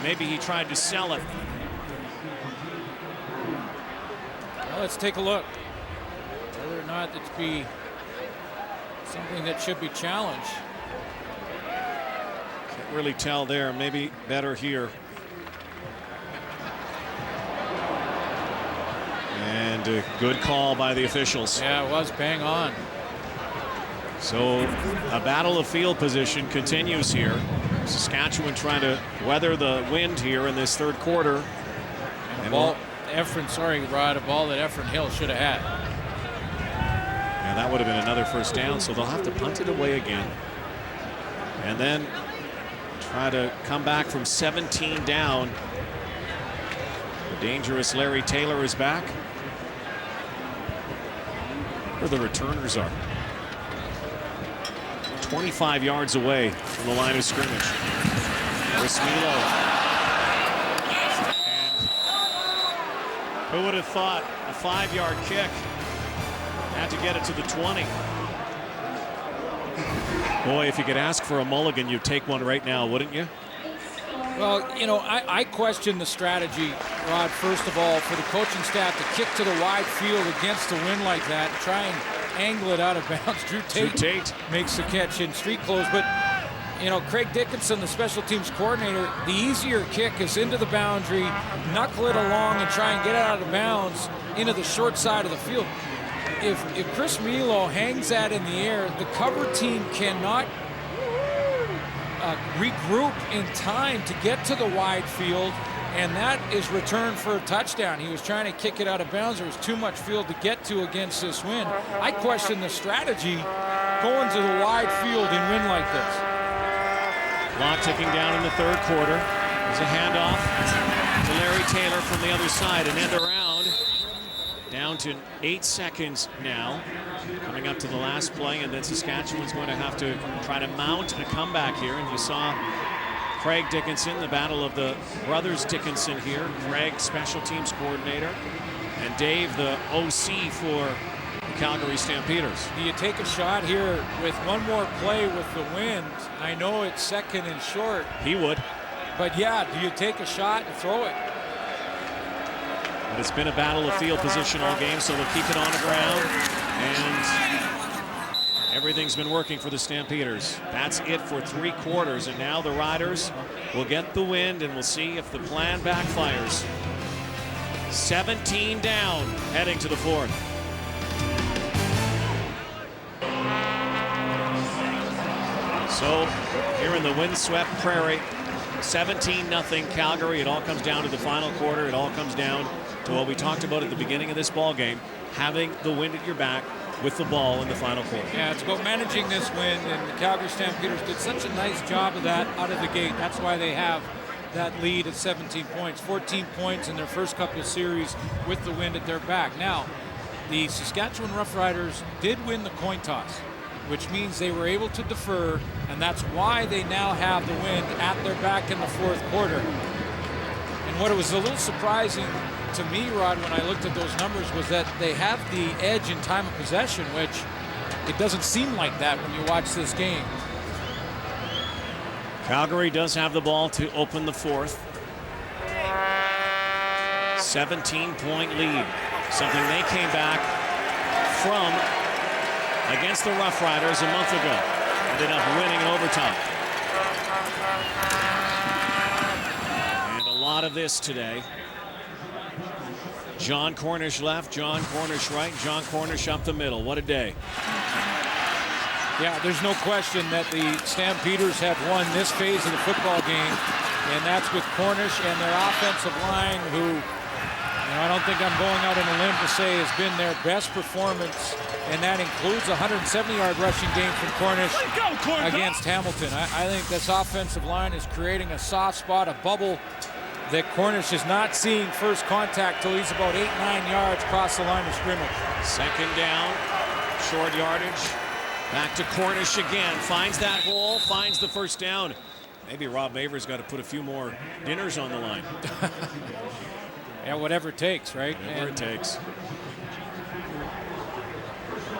Maybe he tried to sell it. Well, let's take a look. Whether or not it's be something that should be challenged. Can't really tell there. Maybe better here. And a good call by the officials. Yeah, it was bang on. So a battle of field position continues here. Saskatchewan trying to weather the wind here in this 3rd quarter. And ball, Rod, a ball that Ephraim Hill should have had. Yeah, that would have been another 1st down, so they'll have to punt it away again. And then try to come back from 17 down. The dangerous Larry Taylor is back. Where the returners are. 25 yards away from the line of scrimmage. Chris Milo. And who would have thought a 5-yard kick had to get it to the 20. Boy, if you could ask for a mulligan, you'd take one right now, wouldn't you? Well, you know, I question the strategy, Rod, first of all, for the coaching staff to kick to the wide field against a wind like that and try and angle it out of bounds. Drew Tate makes the catch in street clothes, but you know, Craig Dickinson, the special teams coordinator, the easier kick is into the boundary, knuckle it along and try and get it out of bounds into the short side of the field. If Chris Milo hangs that in the air, the cover team cannot regroup in time to get to the wide field, and that is returned for a touchdown. He was trying to kick it out of bounds. There was too much field to get to against this wind. I question the strategy going to the wide field in wind like this. Clock ticking down in the 3rd quarter. There's a handoff to Larry Taylor from the other side, an end around. Down to 8 seconds now. Coming up to the last play, and then Saskatchewan's going to have to try to mount a comeback here. And you saw Craig Dickinson, the battle of the brothers Dickinson here. Craig, special teams coordinator, and Dave, the OC for the Calgary Stampeders. Do you take a shot here with one more play with the wind? I know it's second and short. He would. But yeah, do you take a shot and throw it? But it's been a battle of field position all game, so they'll keep it on the ground. And everything's been working for the Stampeders. That's it for 3 quarters, and now the Riders will get the wind, and we'll see if the plan backfires. 17 down, heading to the 4th. So here in the windswept prairie, 17-0 Calgary. It all comes down to the final quarter. It all comes down to what we talked about at the beginning of this ball game, having the wind at your back with the ball in the final quarter. Yeah, it's about managing this wind, and the Calgary Stampeders did such a nice job of that out of the gate. That's why they have that lead at 17 points, 14 points in their first couple of series with the wind at their back. Now, the Saskatchewan Roughriders did win the coin toss, which means they were able to defer, and that's why they now have the wind at their back in the 4th quarter. And what was a little surprising to me, Rod, when I looked at those numbers, was that they have the edge in time of possession, which it doesn't seem like that when you watch this game. Calgary does have the ball to open the 4th. 17-point lead, something they came back from against the Roughriders a month ago. Ended up winning in overtime. And a lot of this today. John Cornish left, John Cornish right, John Cornish up the middle. What a day. Yeah, there's no question that the Stampeders have won this phase of the football game, and that's with Cornish and their offensive line, who, I don't think I'm going out on a limb to say has been their best performance, and that includes a 170-yard rushing game from Cornish against Hamilton. I think this offensive line is creating a soft spot, a bubble that Cornish is not seeing first contact till he's about 8-9 yards across the line of scrimmage. Second down, short yardage. Back to Cornish again, finds that hole, finds the first down. Maybe Rob Maver's got to put a few more dinners on the line. Yeah, whatever it takes, right? Whatever it takes.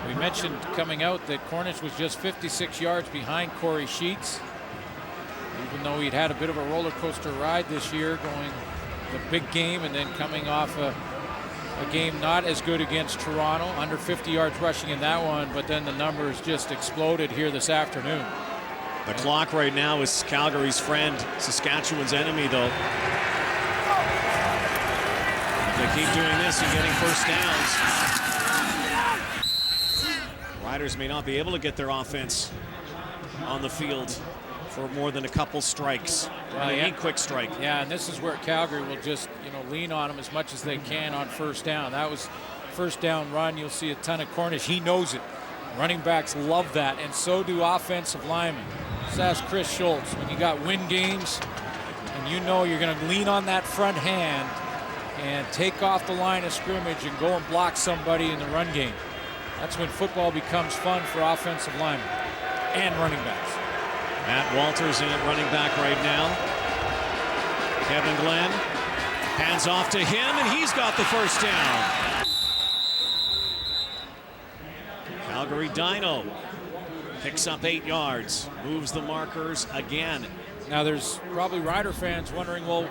We mentioned coming out that Cornish was just 56 yards behind Corey Sheets, even though he'd had a bit of a roller coaster ride this year, going the big game and then coming off a game not as good against Toronto, under 50 yards rushing in that one, but then the numbers just exploded here this afternoon. The clock right now is Calgary's friend, Saskatchewan's enemy, though. If they keep doing this and getting first downs, Riders may not be able to get their offense on the field for more than a couple strikes. Well, they need quick strike. Yeah, and this is where Calgary will just, lean on them as much as they can on first down. That was first down run. You'll see a ton of Cornish. He knows it. Running backs love that, and so do offensive linemen. So that's Chris Schultz. When you got win games and you're going to lean on that front hand and take off the line of scrimmage and go and block somebody in the run game, that's when football becomes fun for offensive linemen and running backs. Matt Walters in at running back right now. Kevin Glenn hands off to him, and he's got the first down. Calgary Dino picks up 8 yards, moves the markers again. Now there's probably Rider fans wondering, well,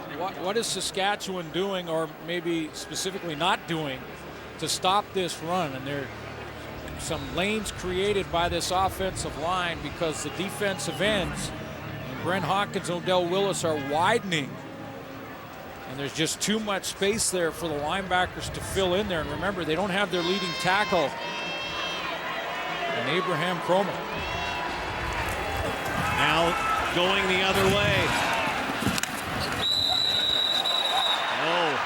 what is Saskatchewan doing, or maybe specifically not doing, to stop this run? And there some lanes created by this offensive line because the defensive ends, and Brent Hawkins, Odell Willis, are widening. And there's just too much space there for the linebackers to fill in there. And remember, they don't have their leading tackle, and Abraham Cromer. Now going the other way. Oh,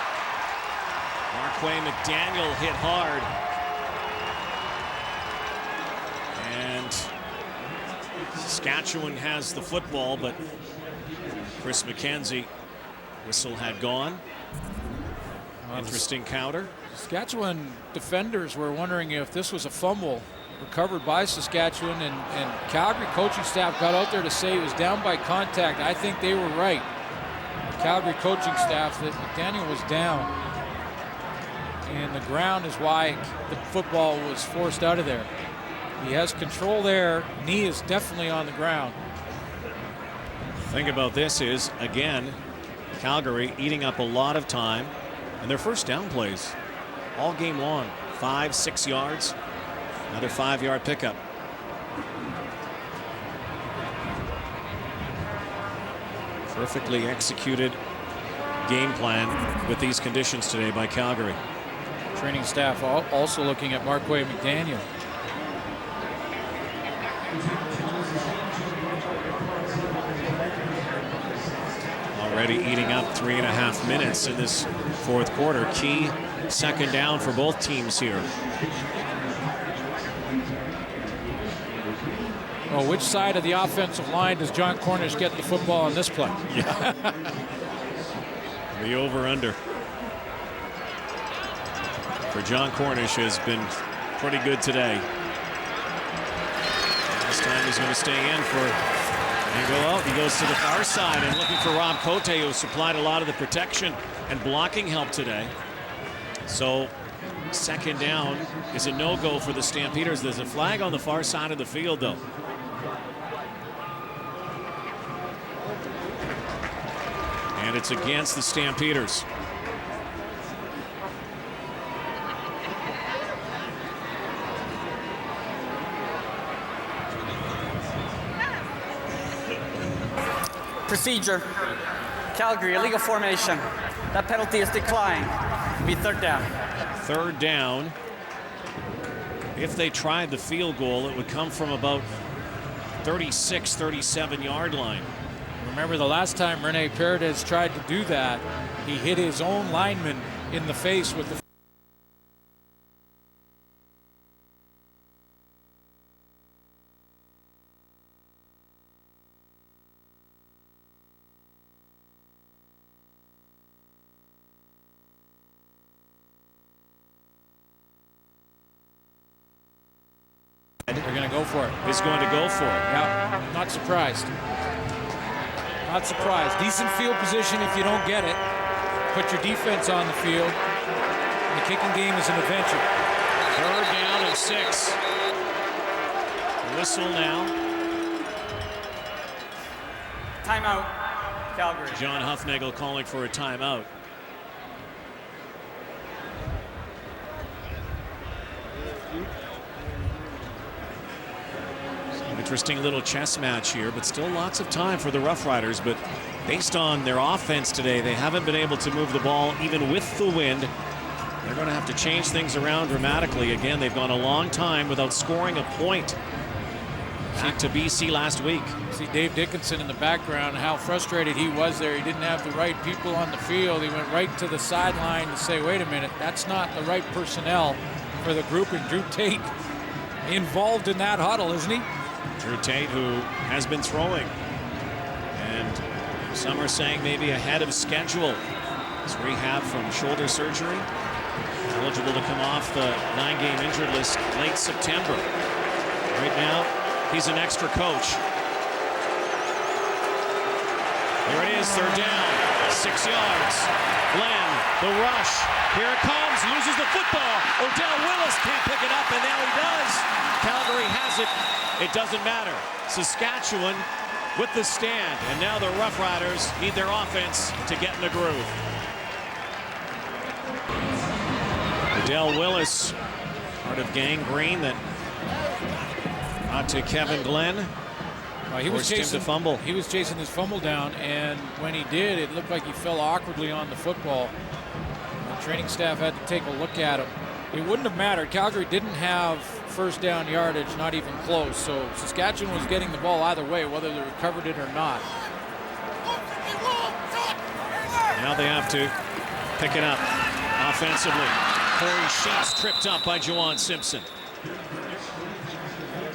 Marquay McDaniel hit hard. And Saskatchewan has the football, but Chris McKenzie, whistle had gone. Interesting counter. Saskatchewan defenders were wondering if this was a fumble. recovered by Saskatchewan, and Calgary coaching staff got out there to say it was down by contact. I think they were right. The Calgary coaching staff, that McDaniel was down, and the ground is why the football was forced out of there. He has control there. Knee is definitely on the ground. Thing about this is, again, Calgary eating up a lot of time, and their first down plays all game long, 5-6 yards, another 5-yard pickup. Perfectly executed game plan with these conditions today by Calgary. Training staff also looking at Marquay McDaniel. Already eating up 3.5 minutes in this fourth quarter. Key second down for both teams here. Well, which side of the offensive line does John Cornish get the football on this play? Yeah. The over-under for John Cornish has been pretty good today. This time he's going to stay in for and go out. He goes to the far side and looking for Rob Cote, who supplied a lot of the protection and blocking help today. So second down is a no-go for the Stampeders. There's a flag on the far side of the field, though. And it's against the Stampeders. Procedure. Calgary, illegal formation. That penalty is declined. It'll be third down. Third down. If they tried the field goal, it would come from about 36, 37-yard line. Remember the last time Rene Paredes tried to do that, he hit his own lineman in the face with the They're going to go for it. He's going to go for it. Yeah, not surprised. Not surprised. Decent field position if you don't get it. Put your defense on the field. The kicking game is an adventure. Third down and 6. Whistle now. Timeout, Calgary. John Huffnagel calling for a timeout. Interesting little chess match here, but still lots of time for the Roughriders. But based on their offense today, they haven't been able to move the ball even with the wind. They're going to have to change things around dramatically. Again, they've gone a long time without scoring a point. Back to BC last week. See Dave Dickinson in the background, how frustrated he was there. He didn't have the right people on the field. He went right to the sideline to say, wait a minute, that's not the right personnel for the group. And Drew Tate involved in that huddle, isn't he? Drew Tate, who has been throwing, and some are saying maybe ahead of schedule. His rehab from shoulder surgery, eligible to come off the 9-game injured list late September. Right now, he's an extra coach. Here it is, third down, 6 yards. Glenn, the rush. Here it comes, loses the football. Odell Willis can't pick it up, and now he does. Calgary has it. It doesn't matter. Saskatchewan with the stand, and now the Roughriders need their offense to get in the groove. Odell Willis, part of Gang Green that got to Kevin Glenn. He was chasing him to fumble. He was chasing his fumble down, and when he did, it looked like he fell awkwardly on the football. The training staff had to take a look at him. It wouldn't have mattered. Calgary didn't have first down yardage, not even close. So Saskatchewan was getting the ball either way, whether they recovered it or not. Now they have to pick it up offensively. Corey Sheets tripped up by Juwan Simpson.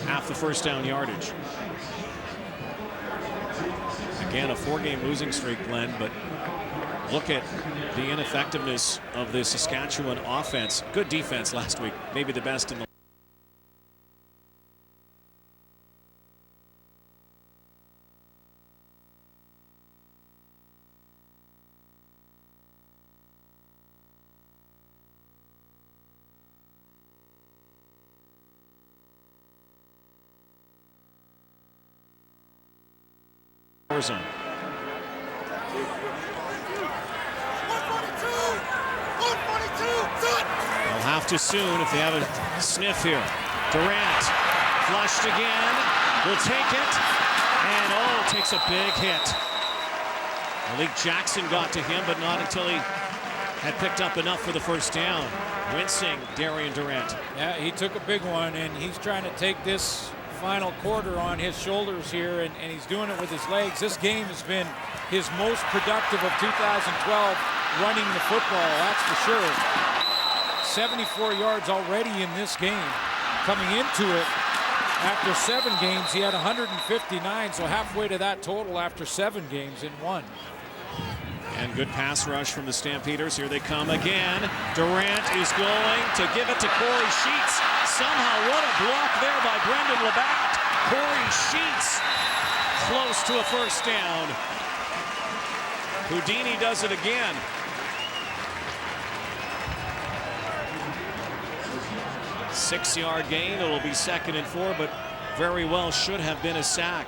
Half the first down yardage. Again, a 4-game losing streak, Glenn, but look at the ineffectiveness of the Saskatchewan offense. Good defense last week, maybe the best in the zone. They'll have to soon if they have a sniff here. Durant flushed again, will take it, and takes a big hit. Malik Jackson got to him, but not until he had picked up enough for the first down. Wincing Darian Durant. Yeah, he took a big one, and he's trying to take this final quarter on his shoulders here, and he's doing it with his legs. This game has been his most productive of 2012 running the football, that's for sure. 74 yards already in this game. Coming into it, after 7 games, he had 159, so halfway to that total after 7 games in 1. And good pass rush from the Stampeders. Here they come again. Durant is going to give it to Corey Sheets. Somehow, what a block there by Brendan Labatt. Corey Sheets close to a first down. Houdini does it again. Six-yard gain. It'll be 2nd and 4, but very well should have been a sack.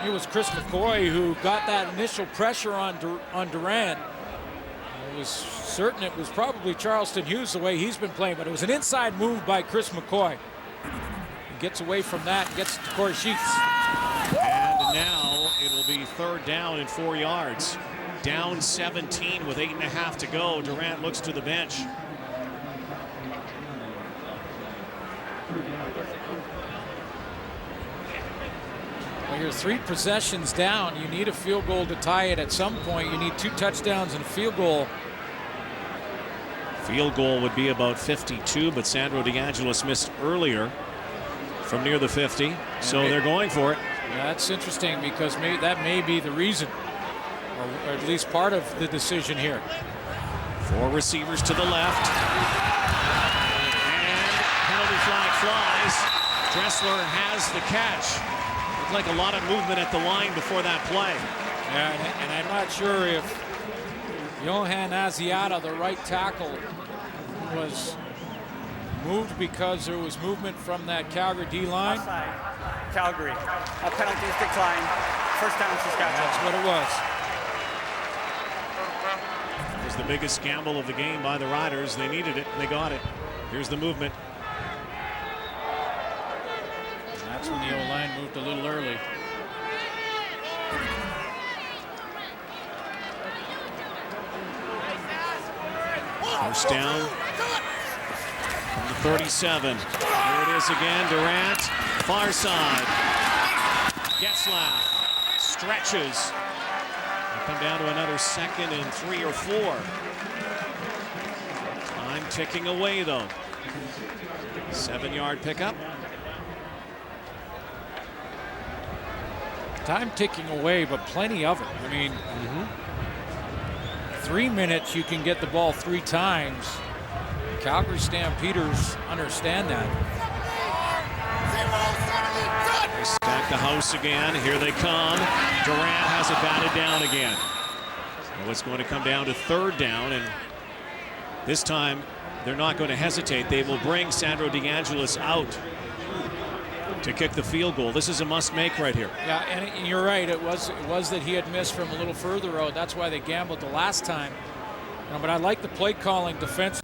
It was Chris McCoy who got that initial pressure on Durant. I was certain it was probably Charleston Hughes the way he's been playing, but it was an inside move by Chris McCoy. He gets away from that and gets to Corey Sheets. And now it'll be 3rd down and 4 yards. Down 17 with 8.5 to go. Durant looks to the bench. Well, you're 3 possessions down. You need a field goal to tie it at some point. You need 2 touchdowns and a field goal. Field goal would be about 52, but Sandro DeAngelis missed earlier from near the 50, so they're going for it. That's interesting because that may be the reason, or at least part of the decision here. 4 receivers to the left. And penalty flag flies. Dressler has the catch. Looked like a lot of movement at the line before that play. Yeah, and I'm not sure if Johan Asiata, the right tackle, was moved because there was movement from that Calgary D-line. Calgary. Penalties decline. First down, Saskatchewan. That's what it was. It was the biggest gamble of the game by the Riders. They needed it, and they got it. Here's the movement. And that's when the O-line moved a little early. First down from the 37. Here it is again. Durant, far side. Getzlaff stretches. They'll come down to another 2nd and 3 or 4. Time ticking away, though. 7-yard pickup. Time ticking away, but plenty of it. I mean, 3 minutes, you can get the ball 3 times. Calgary Stampeders understand that. They stack the house again. Here they come. Durant has it batted down again. So it's going to come down to 3rd down, and this time they're not going to hesitate. They will bring Sandro DeAngelis out to kick the field goal. This is a must-make right here. Yeah, and you're right. It was that he had missed from a little further out. That's why they gambled the last time. But I like the play calling defense.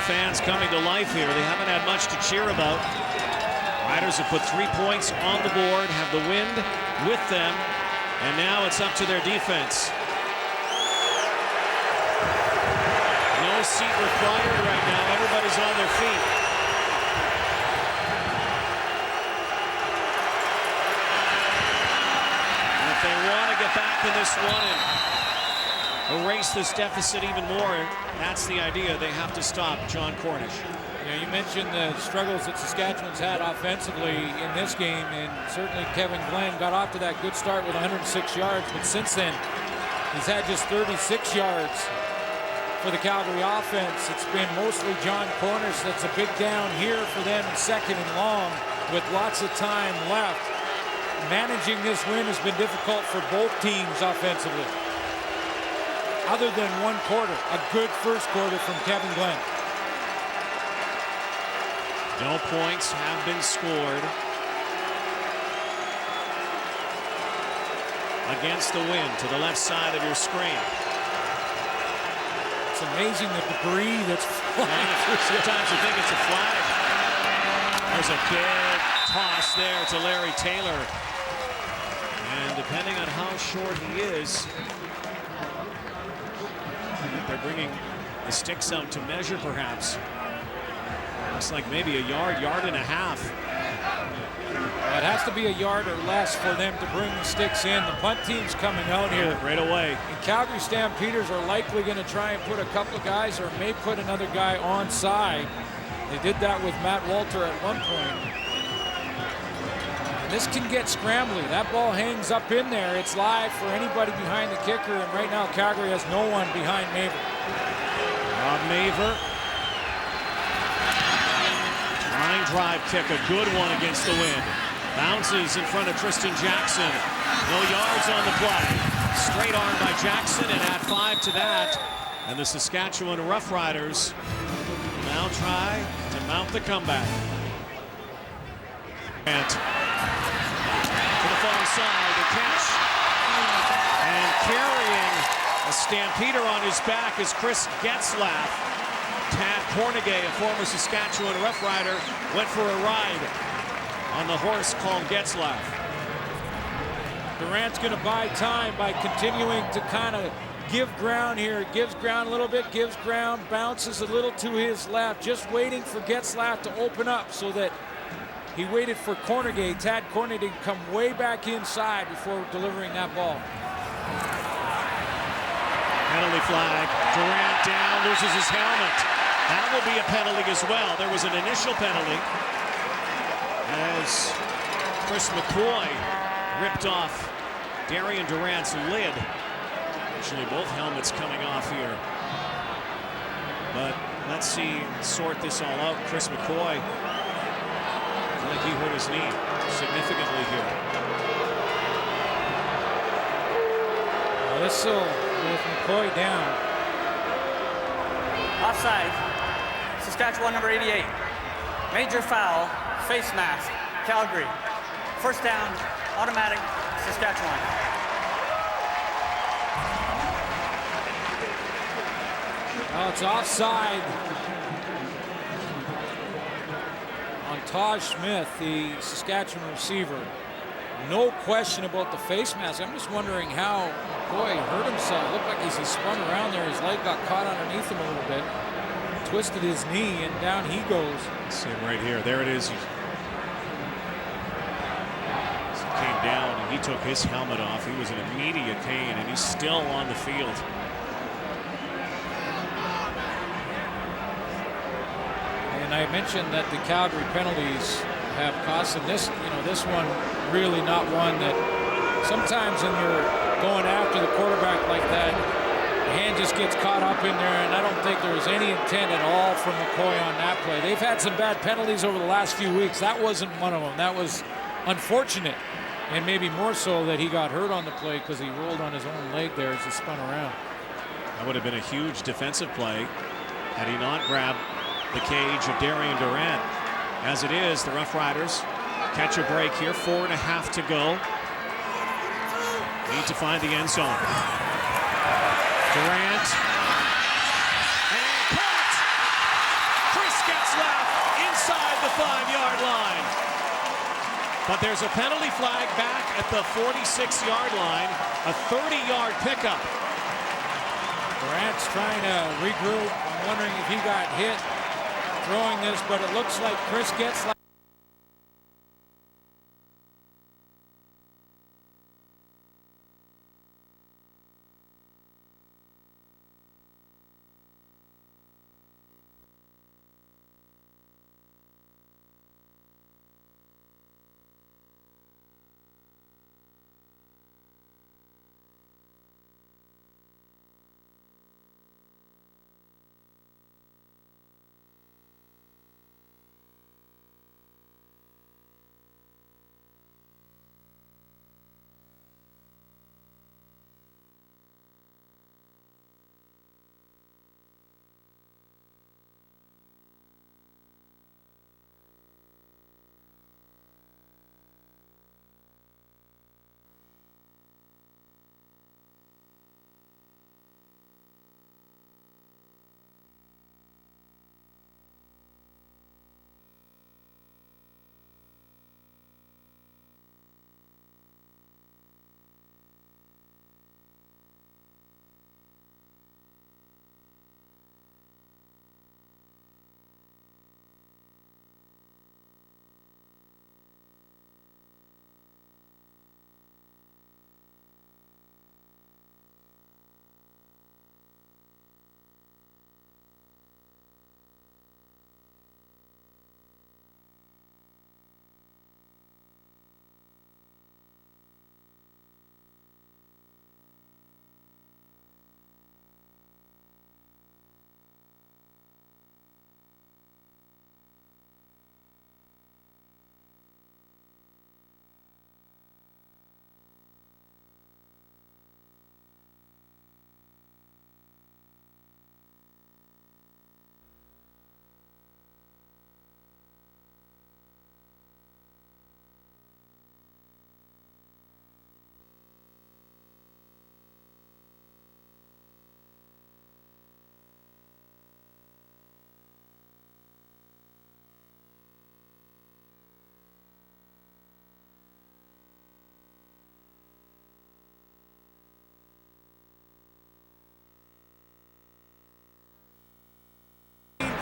Fans coming to life here. They haven't had much to cheer about. Riders have put 3 points on the board, have the wind with them, and now it's up to their defense. No seat required right now. Everybody's on their feet. And if they want to get back in this one and erase this deficit even more, that's the idea. They have to stop John Cornish. Yeah, you mentioned the struggles that Saskatchewan's had offensively in this game, and certainly Kevin Glenn got off to that good start with 106 yards, but since then he's had just 36 yards for the Calgary offense. It's been mostly John Cornish. That's a big down here for them in second and long with lots of time left. Managing this win has been difficult for both teams offensively. Other than one quarter, a good first quarter from Kevin Glenn. No points have been scored against the wind to the left side of your screen. It's amazing the debris that's flying through. Sometimes you think it's a flag. There's a big toss there to Larry Taylor. And depending on how short he is, they're bringing the sticks out to measure perhaps. Looks like maybe a yard, yard and a half. It has to be a yard or less for them to bring the sticks in. The punt team's coming out here right away. And Calgary Stampeders are likely going to try and put a couple of guys or may put another guy onside. They did that with Matt Walter at one point. And this can get scrambly. That ball hangs up in there. It's live for anybody behind the kicker, and right now Calgary has no one behind Maver. Rob Maver. Line drive kick, a good one against the wind. Bounces in front of Tristan Jackson. No yards on the play. Straight arm by Jackson, and add 5 to that. And the Saskatchewan Roughriders now try to mount the comeback. And to the far side, the catch. And carrying a Stampeder on his back is Chris Getzlaff. Tad Cornegay, a former Saskatchewan Roughrider, went for a ride on the horse called Getzlaff. Durant's going to buy time by continuing to kind of give ground here. Gives ground a little bit, gives ground, bounces a little to his left, just waiting for Getzlaff to open up so that he waited for Cornegay, Tad Cornegay, to come way back inside before delivering that ball. Penalty flag. Durant down, loses his helmet. That will be a penalty as well. There was an initial penalty as Chris McCoy ripped off Darian Durant's lid. Actually, both helmets coming off here. But let's sort this all out. Chris McCoy, I feel like he hurt his knee significantly here. Whistle with McCoy down. Offside. Saskatchewan number 88. Major foul, face mask, Calgary. First down, automatic, Saskatchewan. Oh, it's offside on Taj Smith, the Saskatchewan receiver. No question about the face mask. I'm just wondering how McCoy hurt himself. Looked like as he spun around there, his leg got caught underneath him a little bit. Twisted his knee, and down he goes. See him right here. There it is. He came down, and he took his helmet off. He was in immediate pain, and he's still on the field. And I mentioned that the Calgary penalties have cost them. This one really not one that sometimes when you're going after the quarterback like that, the hand just gets caught up in there, and I don't think there was any intent at all from McCoy on that play. They've had some bad penalties over the last few weeks. That wasn't one of them. That was unfortunate, and maybe more so that he got hurt on the play because he rolled on his own leg there as he spun around. That would have been a huge defensive play had he not grabbed the cage of Darian Durant. As it is, the Roughriders catch a break here. 4.5 to go. Need to find the end zone. Durant. And caught! Chris Getzlaff inside the 5-yard line. But there's a penalty flag back at the 46-yard line. A 30-yard pickup. Durant's trying to regroup. wondering if he got hit throwing this, but it looks like Chris gets like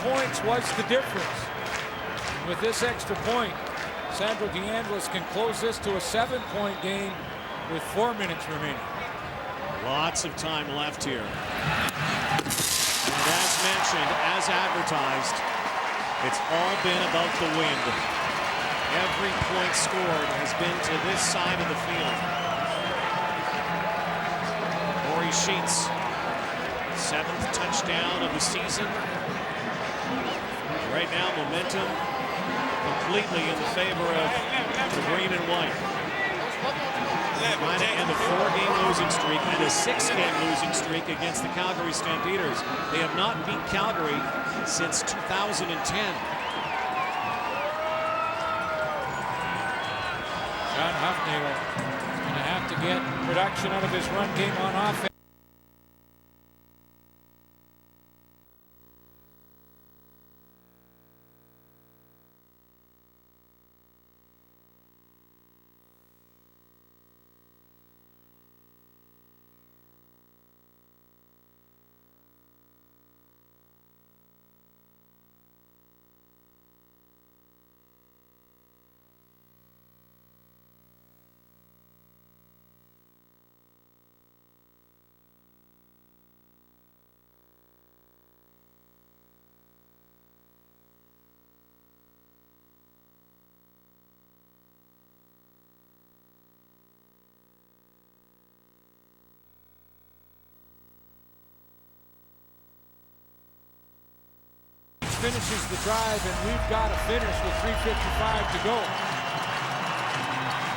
points was the difference. With this extra point, Sandro DeAngelis can close this to a 7-point game with 4 minutes remaining. Lots of time left here. And as mentioned, as advertised, it's all been about the wind. Every point scored has been to this side of the field. Corey Sheets, 7th touchdown of the season. Right now, momentum completely in the favor of the green and white. Trying to end a 4-game losing streak and a 6-game losing streak against the Calgary Stampeders. They have not beat Calgary since 2010. John Huffnagel is going to have to get production out of his run game on offense. Finishes the drive, and we've got to finish with 3:55 to go.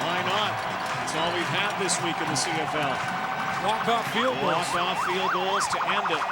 Why not? It's all we've had this week in the CFL. Walk-off field goals. Walk-off field goals to end it.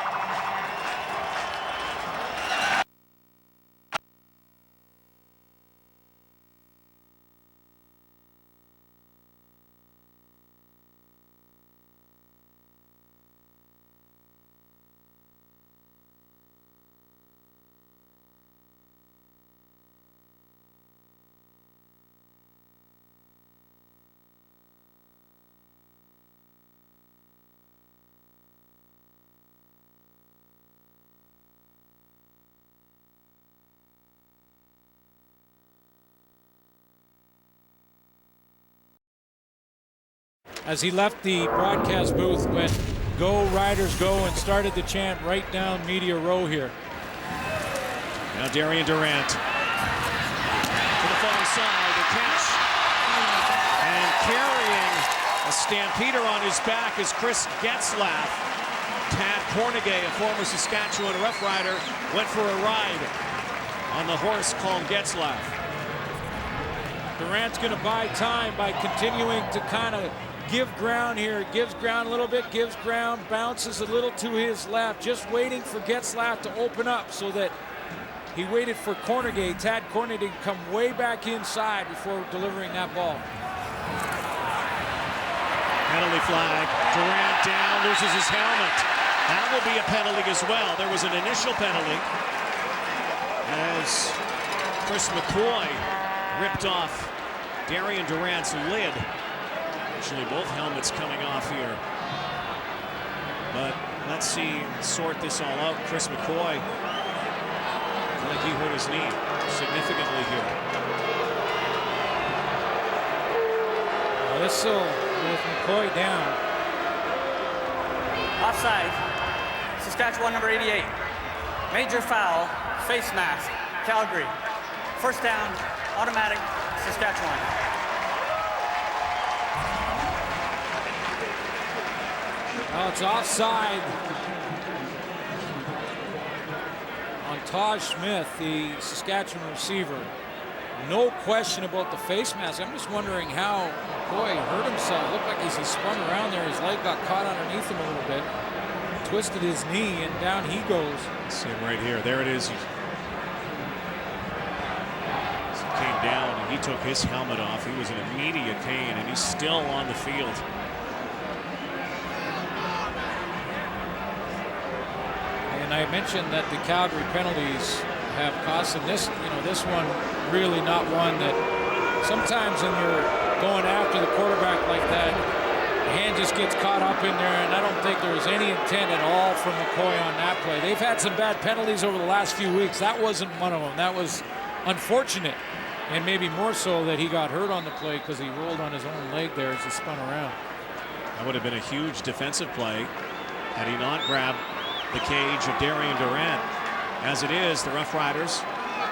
as he left the broadcast booth when "Go Riders Go" and started the chant right down media row here. Now Darian Durant to the far side, the catch, and carrying a Stampeder on his back is Chris Getzlaff. Tad Cornegay, a former Saskatchewan Roughrider, went for a ride on the horse called Getzlaff. Durant's going to buy time by continuing to kind of give ground here. Gives ground a little bit, gives ground, bounces a little to his left, just waiting for Getzlaff to open up so that he waited for Cornegay, Tad Cornegay, to come way back inside before delivering that ball. Penalty flag. Durant down, loses his helmet. That will be a penalty as well. There was an initial penalty as Chris McCoy ripped off Darian Durant's lid. Actually, both helmets coming off here. But let's sort this all out. Chris McCoy, I think he hurt his knee significantly here. Whistle with McCoy down. Offside. Saskatchewan number 88. Major foul. Face mask. Calgary. First down. Automatic. Saskatchewan. Well, it's offside on Taj Smith, the Saskatchewan receiver. No question about the face mask. I'm just wondering how McCoy hurt himself. Looked like as he spun around there, his leg got caught underneath him a little bit. Twisted his knee, and down he goes. See him right here. There it is. He came down and he took his helmet off. He was in immediate pain, and he's still on the field. And I mentioned that the Calgary penalties have cost them this. This one really not one that sometimes when you're going after the quarterback like that, the hand just gets caught up in there, and I don't think there was any intent at all from McCoy on that play. They've had some bad penalties over the last few weeks. That wasn't one of them. That was unfortunate, and maybe more so that he got hurt on the play because he rolled on his own leg there as he spun around. That would have been a huge defensive play had he not grabbed the cage of Darian Durant. As it is, the Roughriders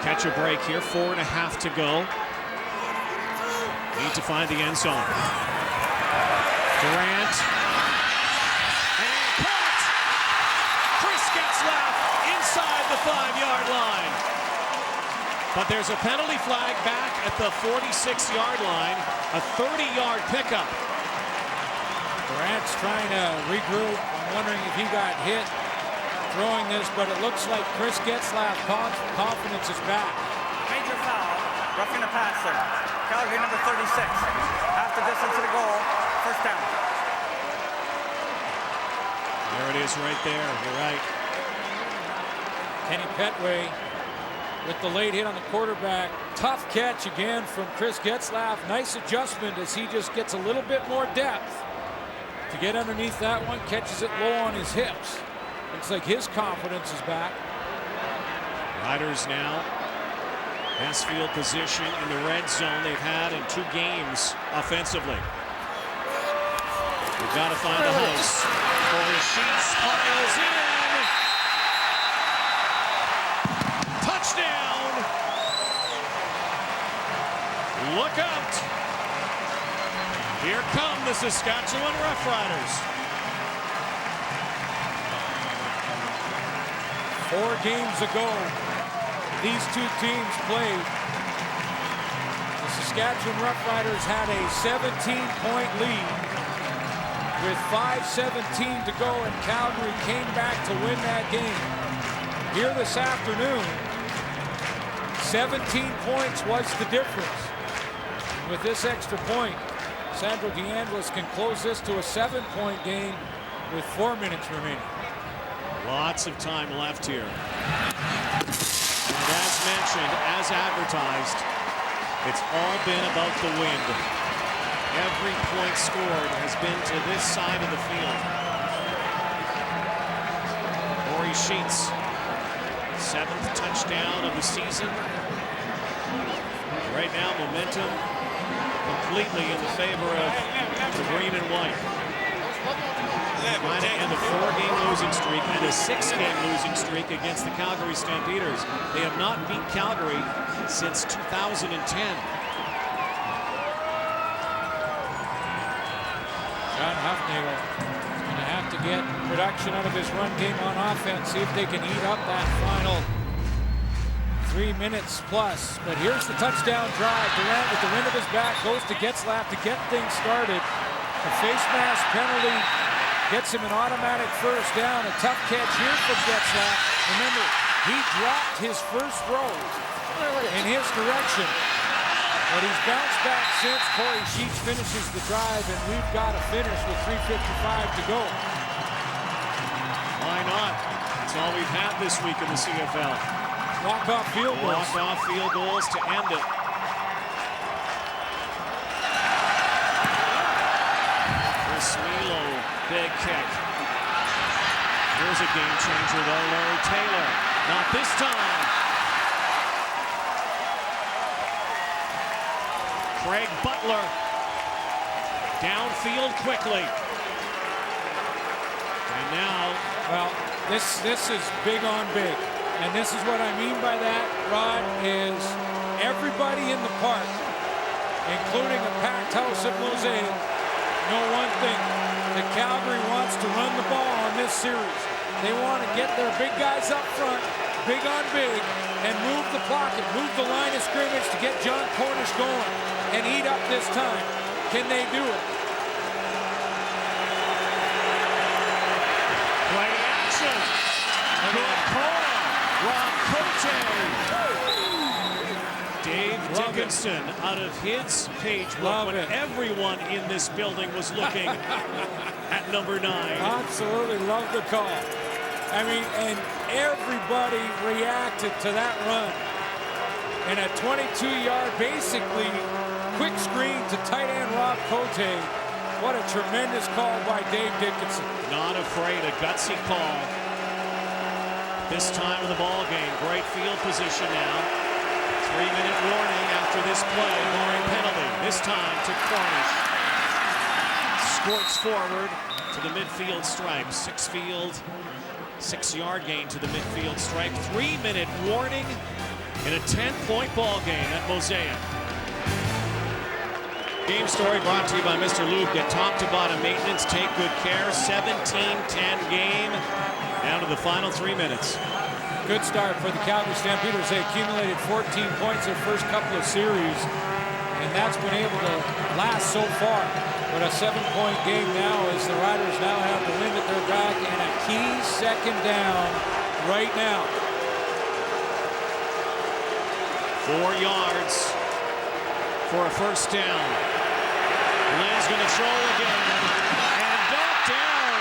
catch a break here. 4.5 to go. Need to find the end zone. Durant. And caught! Chris Getzlaff inside the 5-yard line. But there's a penalty flag back at the 46-yard line. A 30-yard pickup. Durant's trying to regroup. I'm wondering if he got hit throwing this, but it looks like Chris Getzlaff confidence is back. Major foul. Roughing the passer. Calgary number 36. Half the distance to the goal. First down. There it is right there. You're right. Kenny Petway with the late hit on the quarterback. Tough catch again from Chris Getzlaff. Nice adjustment as he just gets a little bit more depth to get underneath that one. Catches it low on his hips. Looks like his confidence is back. Riders now best field position in the red zone they've had in 2 games offensively. We've got to find the house. Corey Sheets piles in. Touchdown. Look out. Here come the Saskatchewan Roughriders. 4 games ago, these 2 teams played. The Saskatchewan Roughriders had a 17-point lead with 5:17 to go, and Calgary came back to win that game. Here this afternoon, 17 points was the difference. With this extra point, Sandro DeAngelis can close this to a 7-point game with 4 minutes remaining. Lots of time left here. And as mentioned, as advertised, it's all been about the wind. Every point scored has been to this side of the field. Corey Sheets, 7th touchdown of the season. Right now, momentum completely in the favor of the green and white. Trying to end a 4-game losing streak and a 6-game losing streak against the Calgary Stampeders. They have not beat Calgary since 2010. John Huffnagel going to have to get production out of his run game on offense, see if they can eat up that final 3 minutes plus. But here's the touchdown drive. Durant with the wind of his back goes to Getzlaf to get things started. A face mask penalty gets him an automatic first down. A tough catch here from Getzlaf. Remember, he dropped his first throw in his direction. But he's bounced back since. Corey Sheets finishes the drive, and we've got a finish with 3:55 to go. Why not? It's all we've had this week in the CFL. Walk-off field goals. Walk-off field goals to end it. Smilo, big kick. Here's a game changer though, Larry Taylor. Not this time. Craig Butler downfield quickly. And now, well, this is big on big. And this is what I mean by that, Rod, is everybody in the park, including a packed house at Mosaic, know one thing, that Calgary wants to run the ball on this series. They want to get their big guys up front, big on big, and move the pocket, move the line of scrimmage to get John Cornish going and eat up this time. Can they do it? Play action. Good call. Rob Cote. Dave Dickinson out of his page book when everyone in this building was looking at number 9. Absolutely love the call. I mean, and everybody reacted to that run. And a 22-yard, basically, quick screen to tight end Rob Cote. What a tremendous call by Dave Dickinson. Not afraid, a gutsy call. This time of the ball game, great field position now. 3-minute warning after this play, barring penalty. This time to Cornish. Squirts forward to the midfield stripe. 6-yard gain to the midfield stripe. 3-minute warning in a 10-point ball game at Mosaic. Game story brought to you by Mr. Lube. Get top to bottom maintenance, take good care. 17-10 game. Down to the final 3 minutes. Good start for the Calgary Stampeders. They accumulated 14 points their first couple of series, and that's been able to last so far. But a 7-point game now as the Riders now have the wind at their back and a key second down right now. 4 yards for a first down. Lynn's going to throw again, and knocked down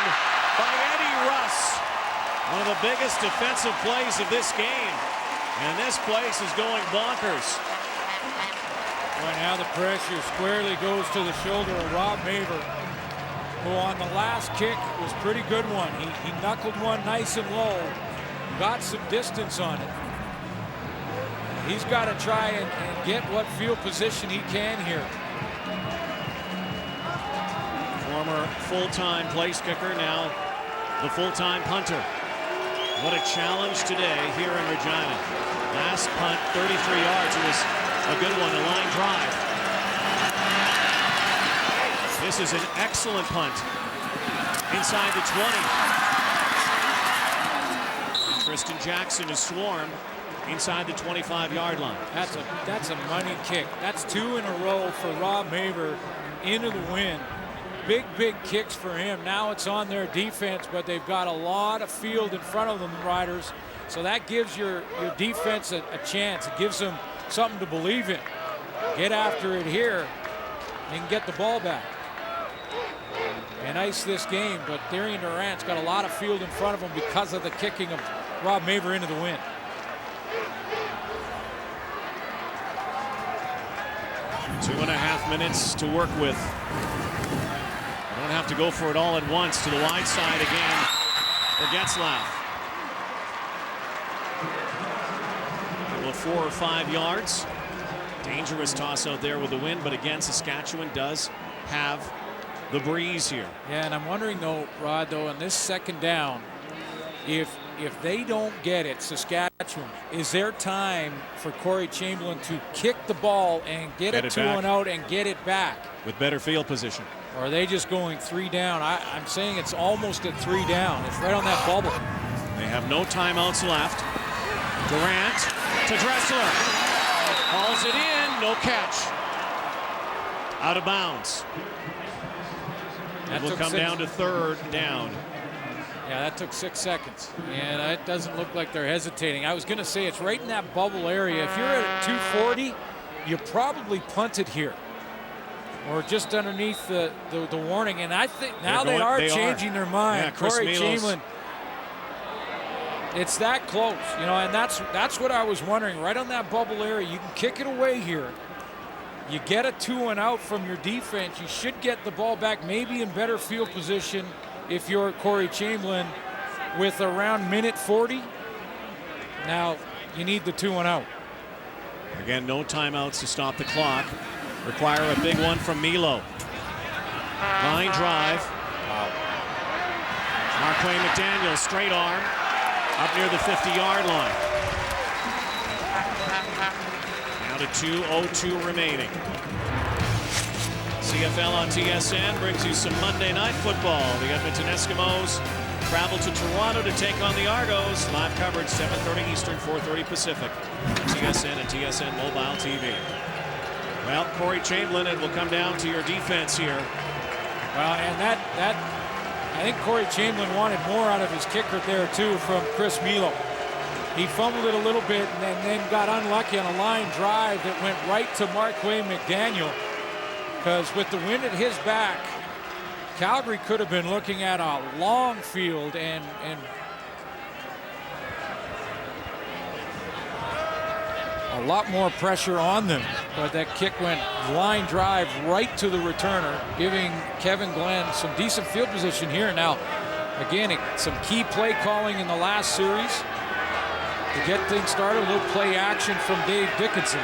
by Eddie Russ. One of the biggest defensive plays of this game. And this place is going bonkers. Right now the pressure squarely goes to the shoulder of Rob Maver, who on the last kick was a pretty good one. He knuckled one nice and low, got some distance on it. He's got to try and get what field position he can here. Former full-time place kicker, now the full-time punter. What a challenge today here in Regina. Last punt, 33 yards. It was a good one, a line drive. This is an excellent punt. Inside the 20. Tristan Jackson is swarmed inside the 25-yard line. That's a money kick. That's 2 in a row for Rob Maver into the wind. Big kicks for him. Now it's on their defense, but they've got a lot of field in front of them, Riders. So that gives your defense a chance. It gives them something to believe in. Get after it here and get the ball back. And ice this game, but Darian Durant's got a lot of field in front of him because of the kicking of Rob Maver into the wind. Two and a half minutes to work with. Don't have to go for it all at once. To the wide side again for Getzlaf. Well, 4 or 5 yards. Dangerous toss out there with the wind, but again, Saskatchewan does have the breeze here. Yeah, and I'm wondering though, Rod, though, on this second down, if they don't get it, Saskatchewan, is there time for Corey Chamberlain to kick the ball and get it 2-and-out and get it back? With better field position. Or are they just going 3 down? I'm saying it's almost at 3 down. It's right on that bubble. They have no timeouts left. Durant to Dressler. Hauls it in, no catch. Out of bounds. It will come down to 3rd down. Yeah, that took 6 seconds. And it doesn't look like they're hesitating. I was going to say it's right in that bubble area. If you're at 240, you probably punt it here. Or just underneath the warning. And I think now they are changing their mind. Yeah, Corey Chamberlain. It's that close, you know, and that's what I was wondering. Right on that bubble area, you can kick it away here. You get a 2-and-out from your defense. You should get the ball back, maybe in better field position if you're Corey Chamberlain with around minute 40. Now you need the 2-and-out. Again, no timeouts to stop the clock. Require a big one from Milo. Line drive. Marquay McDaniel, straight arm. Up near the 50-yard line. Now to 2:02 remaining. CFL on TSN brings you some Monday Night Football. The Edmonton Eskimos travel to Toronto to take on the Argos. Live coverage 7:30 Eastern, 4:30 Pacific. TSN and TSN Mobile TV. Well, Corey Chamberlain, it will come down to your defense here. Well, and I think Corey Chamberlain wanted more out of his kicker there, too, from Chris Milo. He fumbled it a little bit and then got unlucky on a line drive that went right to Marquay McDaniel. Because with the wind at his back, Calgary could have been looking at a long field and a lot more pressure on them. But that kick went line drive right to the returner, giving Kevin Glenn some decent field position here. Now, again, some key play calling in the last series to get things started. A little play action from Dave Dickinson.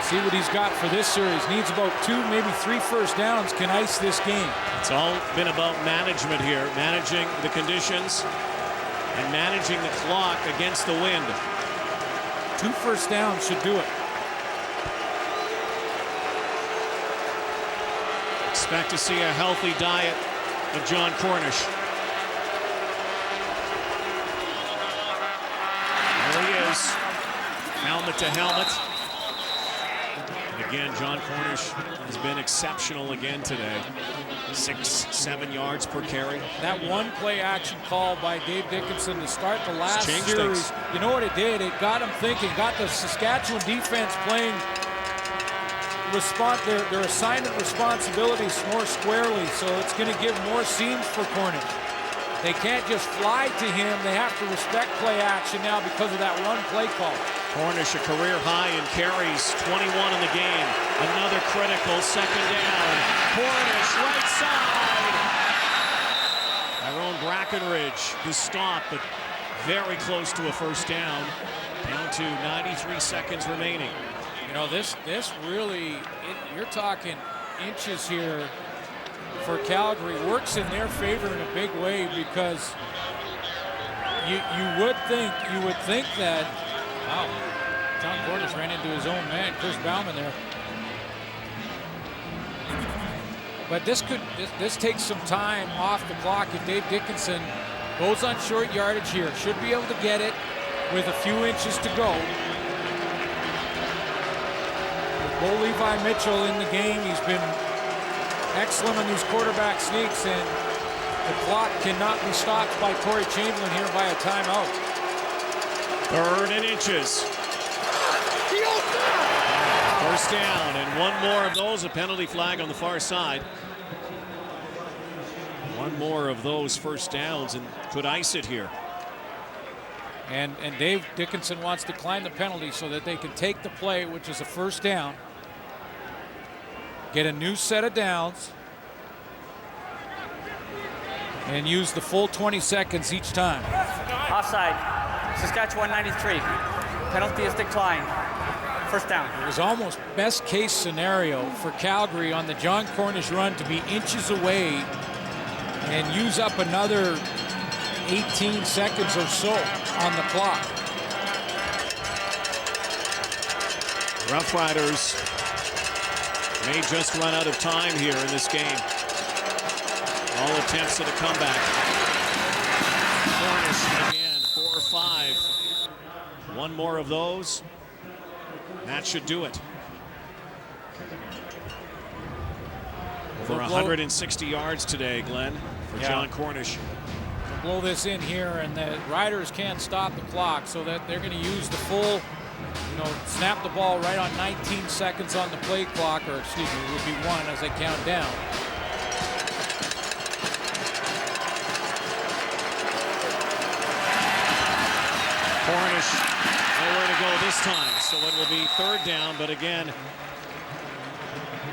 See what he's got for this series. Needs about 2, maybe 3 first downs. Can ice this game. It's all been about management here, managing the conditions and managing the clock against the wind. 2 first downs should do it. Expect to see a healthy diet of John Cornish. There he is, helmet to helmet. And again, John Cornish has been exceptional again today. 6-7 yards per carry. That one play action call by Dave Dickinson to start the last series. You know what it did? It got him thinking, got the Saskatchewan defense playing their assignment responsibilities more squarely, so it's going to give more seams for Cornish. They can't just fly to him. They have to respect play action now because of that one play call. Cornish a career high in carries, 21 in the game. Another critical second down. Cornish right side. Tyrone Brackenridge, who stopped, but very close to a first down. Down to 93 seconds remaining. You know, this really, you're talking inches here for Calgary. Works in their favor in a big way because you would think that, wow, John Cornish ran into his own man, Chris Bauman there. But this takes some time off the clock if Dave Dickinson goes on short yardage here. Should be able to get it with a few inches to go. With Bo Levi Mitchell in the game, he's been excellent on these quarterback sneaks, and the clock cannot be stopped by Corey Chamberlain here by a timeout. 3rd and inches. First down, and one more of those, a penalty flag on the far side. One more of those first downs and could ice it here. And Dave Dickinson wants to climb the penalty so that they can take the play, which is a first down. Get a new set of downs. And use the full 20 seconds each time. Offside. Saskatchewan 93. Penalty is declined. first down. It was almost best case scenario for Calgary on the John Cornish run to be inches away and use up another 18 seconds or so on the clock. Roughriders may just run out of time here in this game. All attempts at a comeback. Cornish again, 4 or 5. One more of those. That should do it. Over 160 yards today, Glenn, for John Cornish. They'll blow this in here, and the Riders can't stop the clock, so that they're going to use the full, snap the ball right on 19 seconds on the play clock, or excuse me, it would be 1 as they count down. Cornish nowhere to go this time, so it will be 3rd down, but again,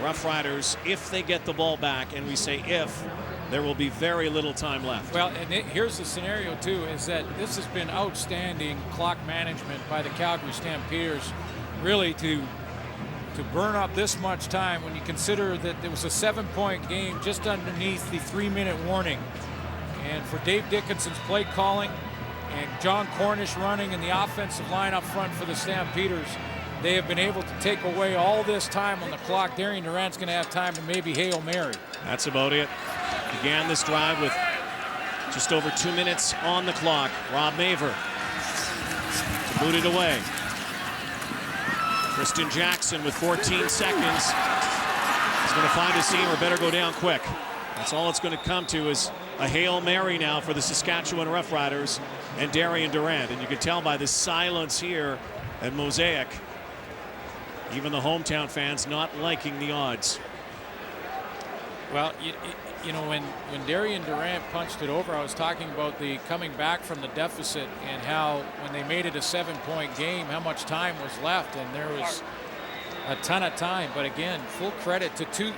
Roughriders, if they get the ball back, and we say if, there will be very little time left. Well, and here's the scenario, too, is that this has been outstanding clock management by the Calgary Stampeders, really to burn up this much time when you consider that there was a 7-point game just underneath the 3-minute warning. And for Dave Dickinson's play calling and John Cornish running in the offensive line up front for the Stampeders, they have been able to take away all this time on the clock. Darian Durant's going to have time to maybe Hail Mary. That's about it. Began this drive with just over 2 minutes on the clock. Rob Maver to boot it away. Tristan Jackson with 14 seconds. He's going to find a seam or better go down quick. That's all it's going to come to is a Hail Mary now for the Saskatchewan Roughriders and Darian Durant. And you can tell by the silence here at Mosaic, even the hometown fans not liking the odds. Well, when Darian Durant punched it over, I was talking about the coming back from the deficit and how when they made it a 7-point game, how much time was left, and there was a ton of time. But again, full credit to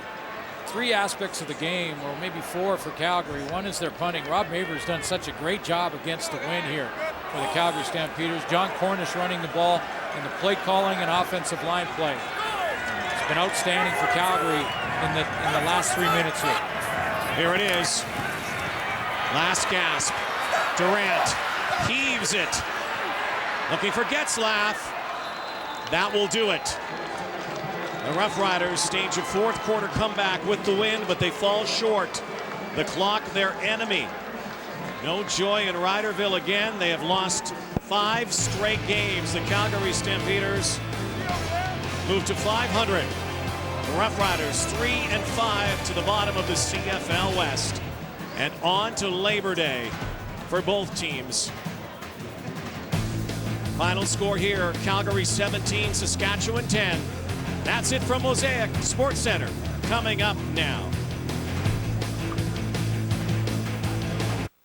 3 aspects of the game, or maybe 4 for Calgary. One is their punting. Rob Maver's done such a great job against the win here for the Calgary Stampeders. John Cornish running the ball, and the play calling and offensive line play. It's been outstanding for Calgary in the last 3 minutes here. Here it is. Last gasp. Durant heaves it. Looking for Getzlaff. That will do it. The Roughriders stage a 4th quarter comeback with the win, but they fall short. The clock, their enemy. No joy in Riderville again. They have lost 5 straight games. The Calgary Stampeders move to 500. The Roughriders 3-5 to the bottom of the CFL West. And on to Labor Day for both teams. Final score here, Calgary 17, Saskatchewan 10. That's it from Mosaic Sports Center. Coming up now.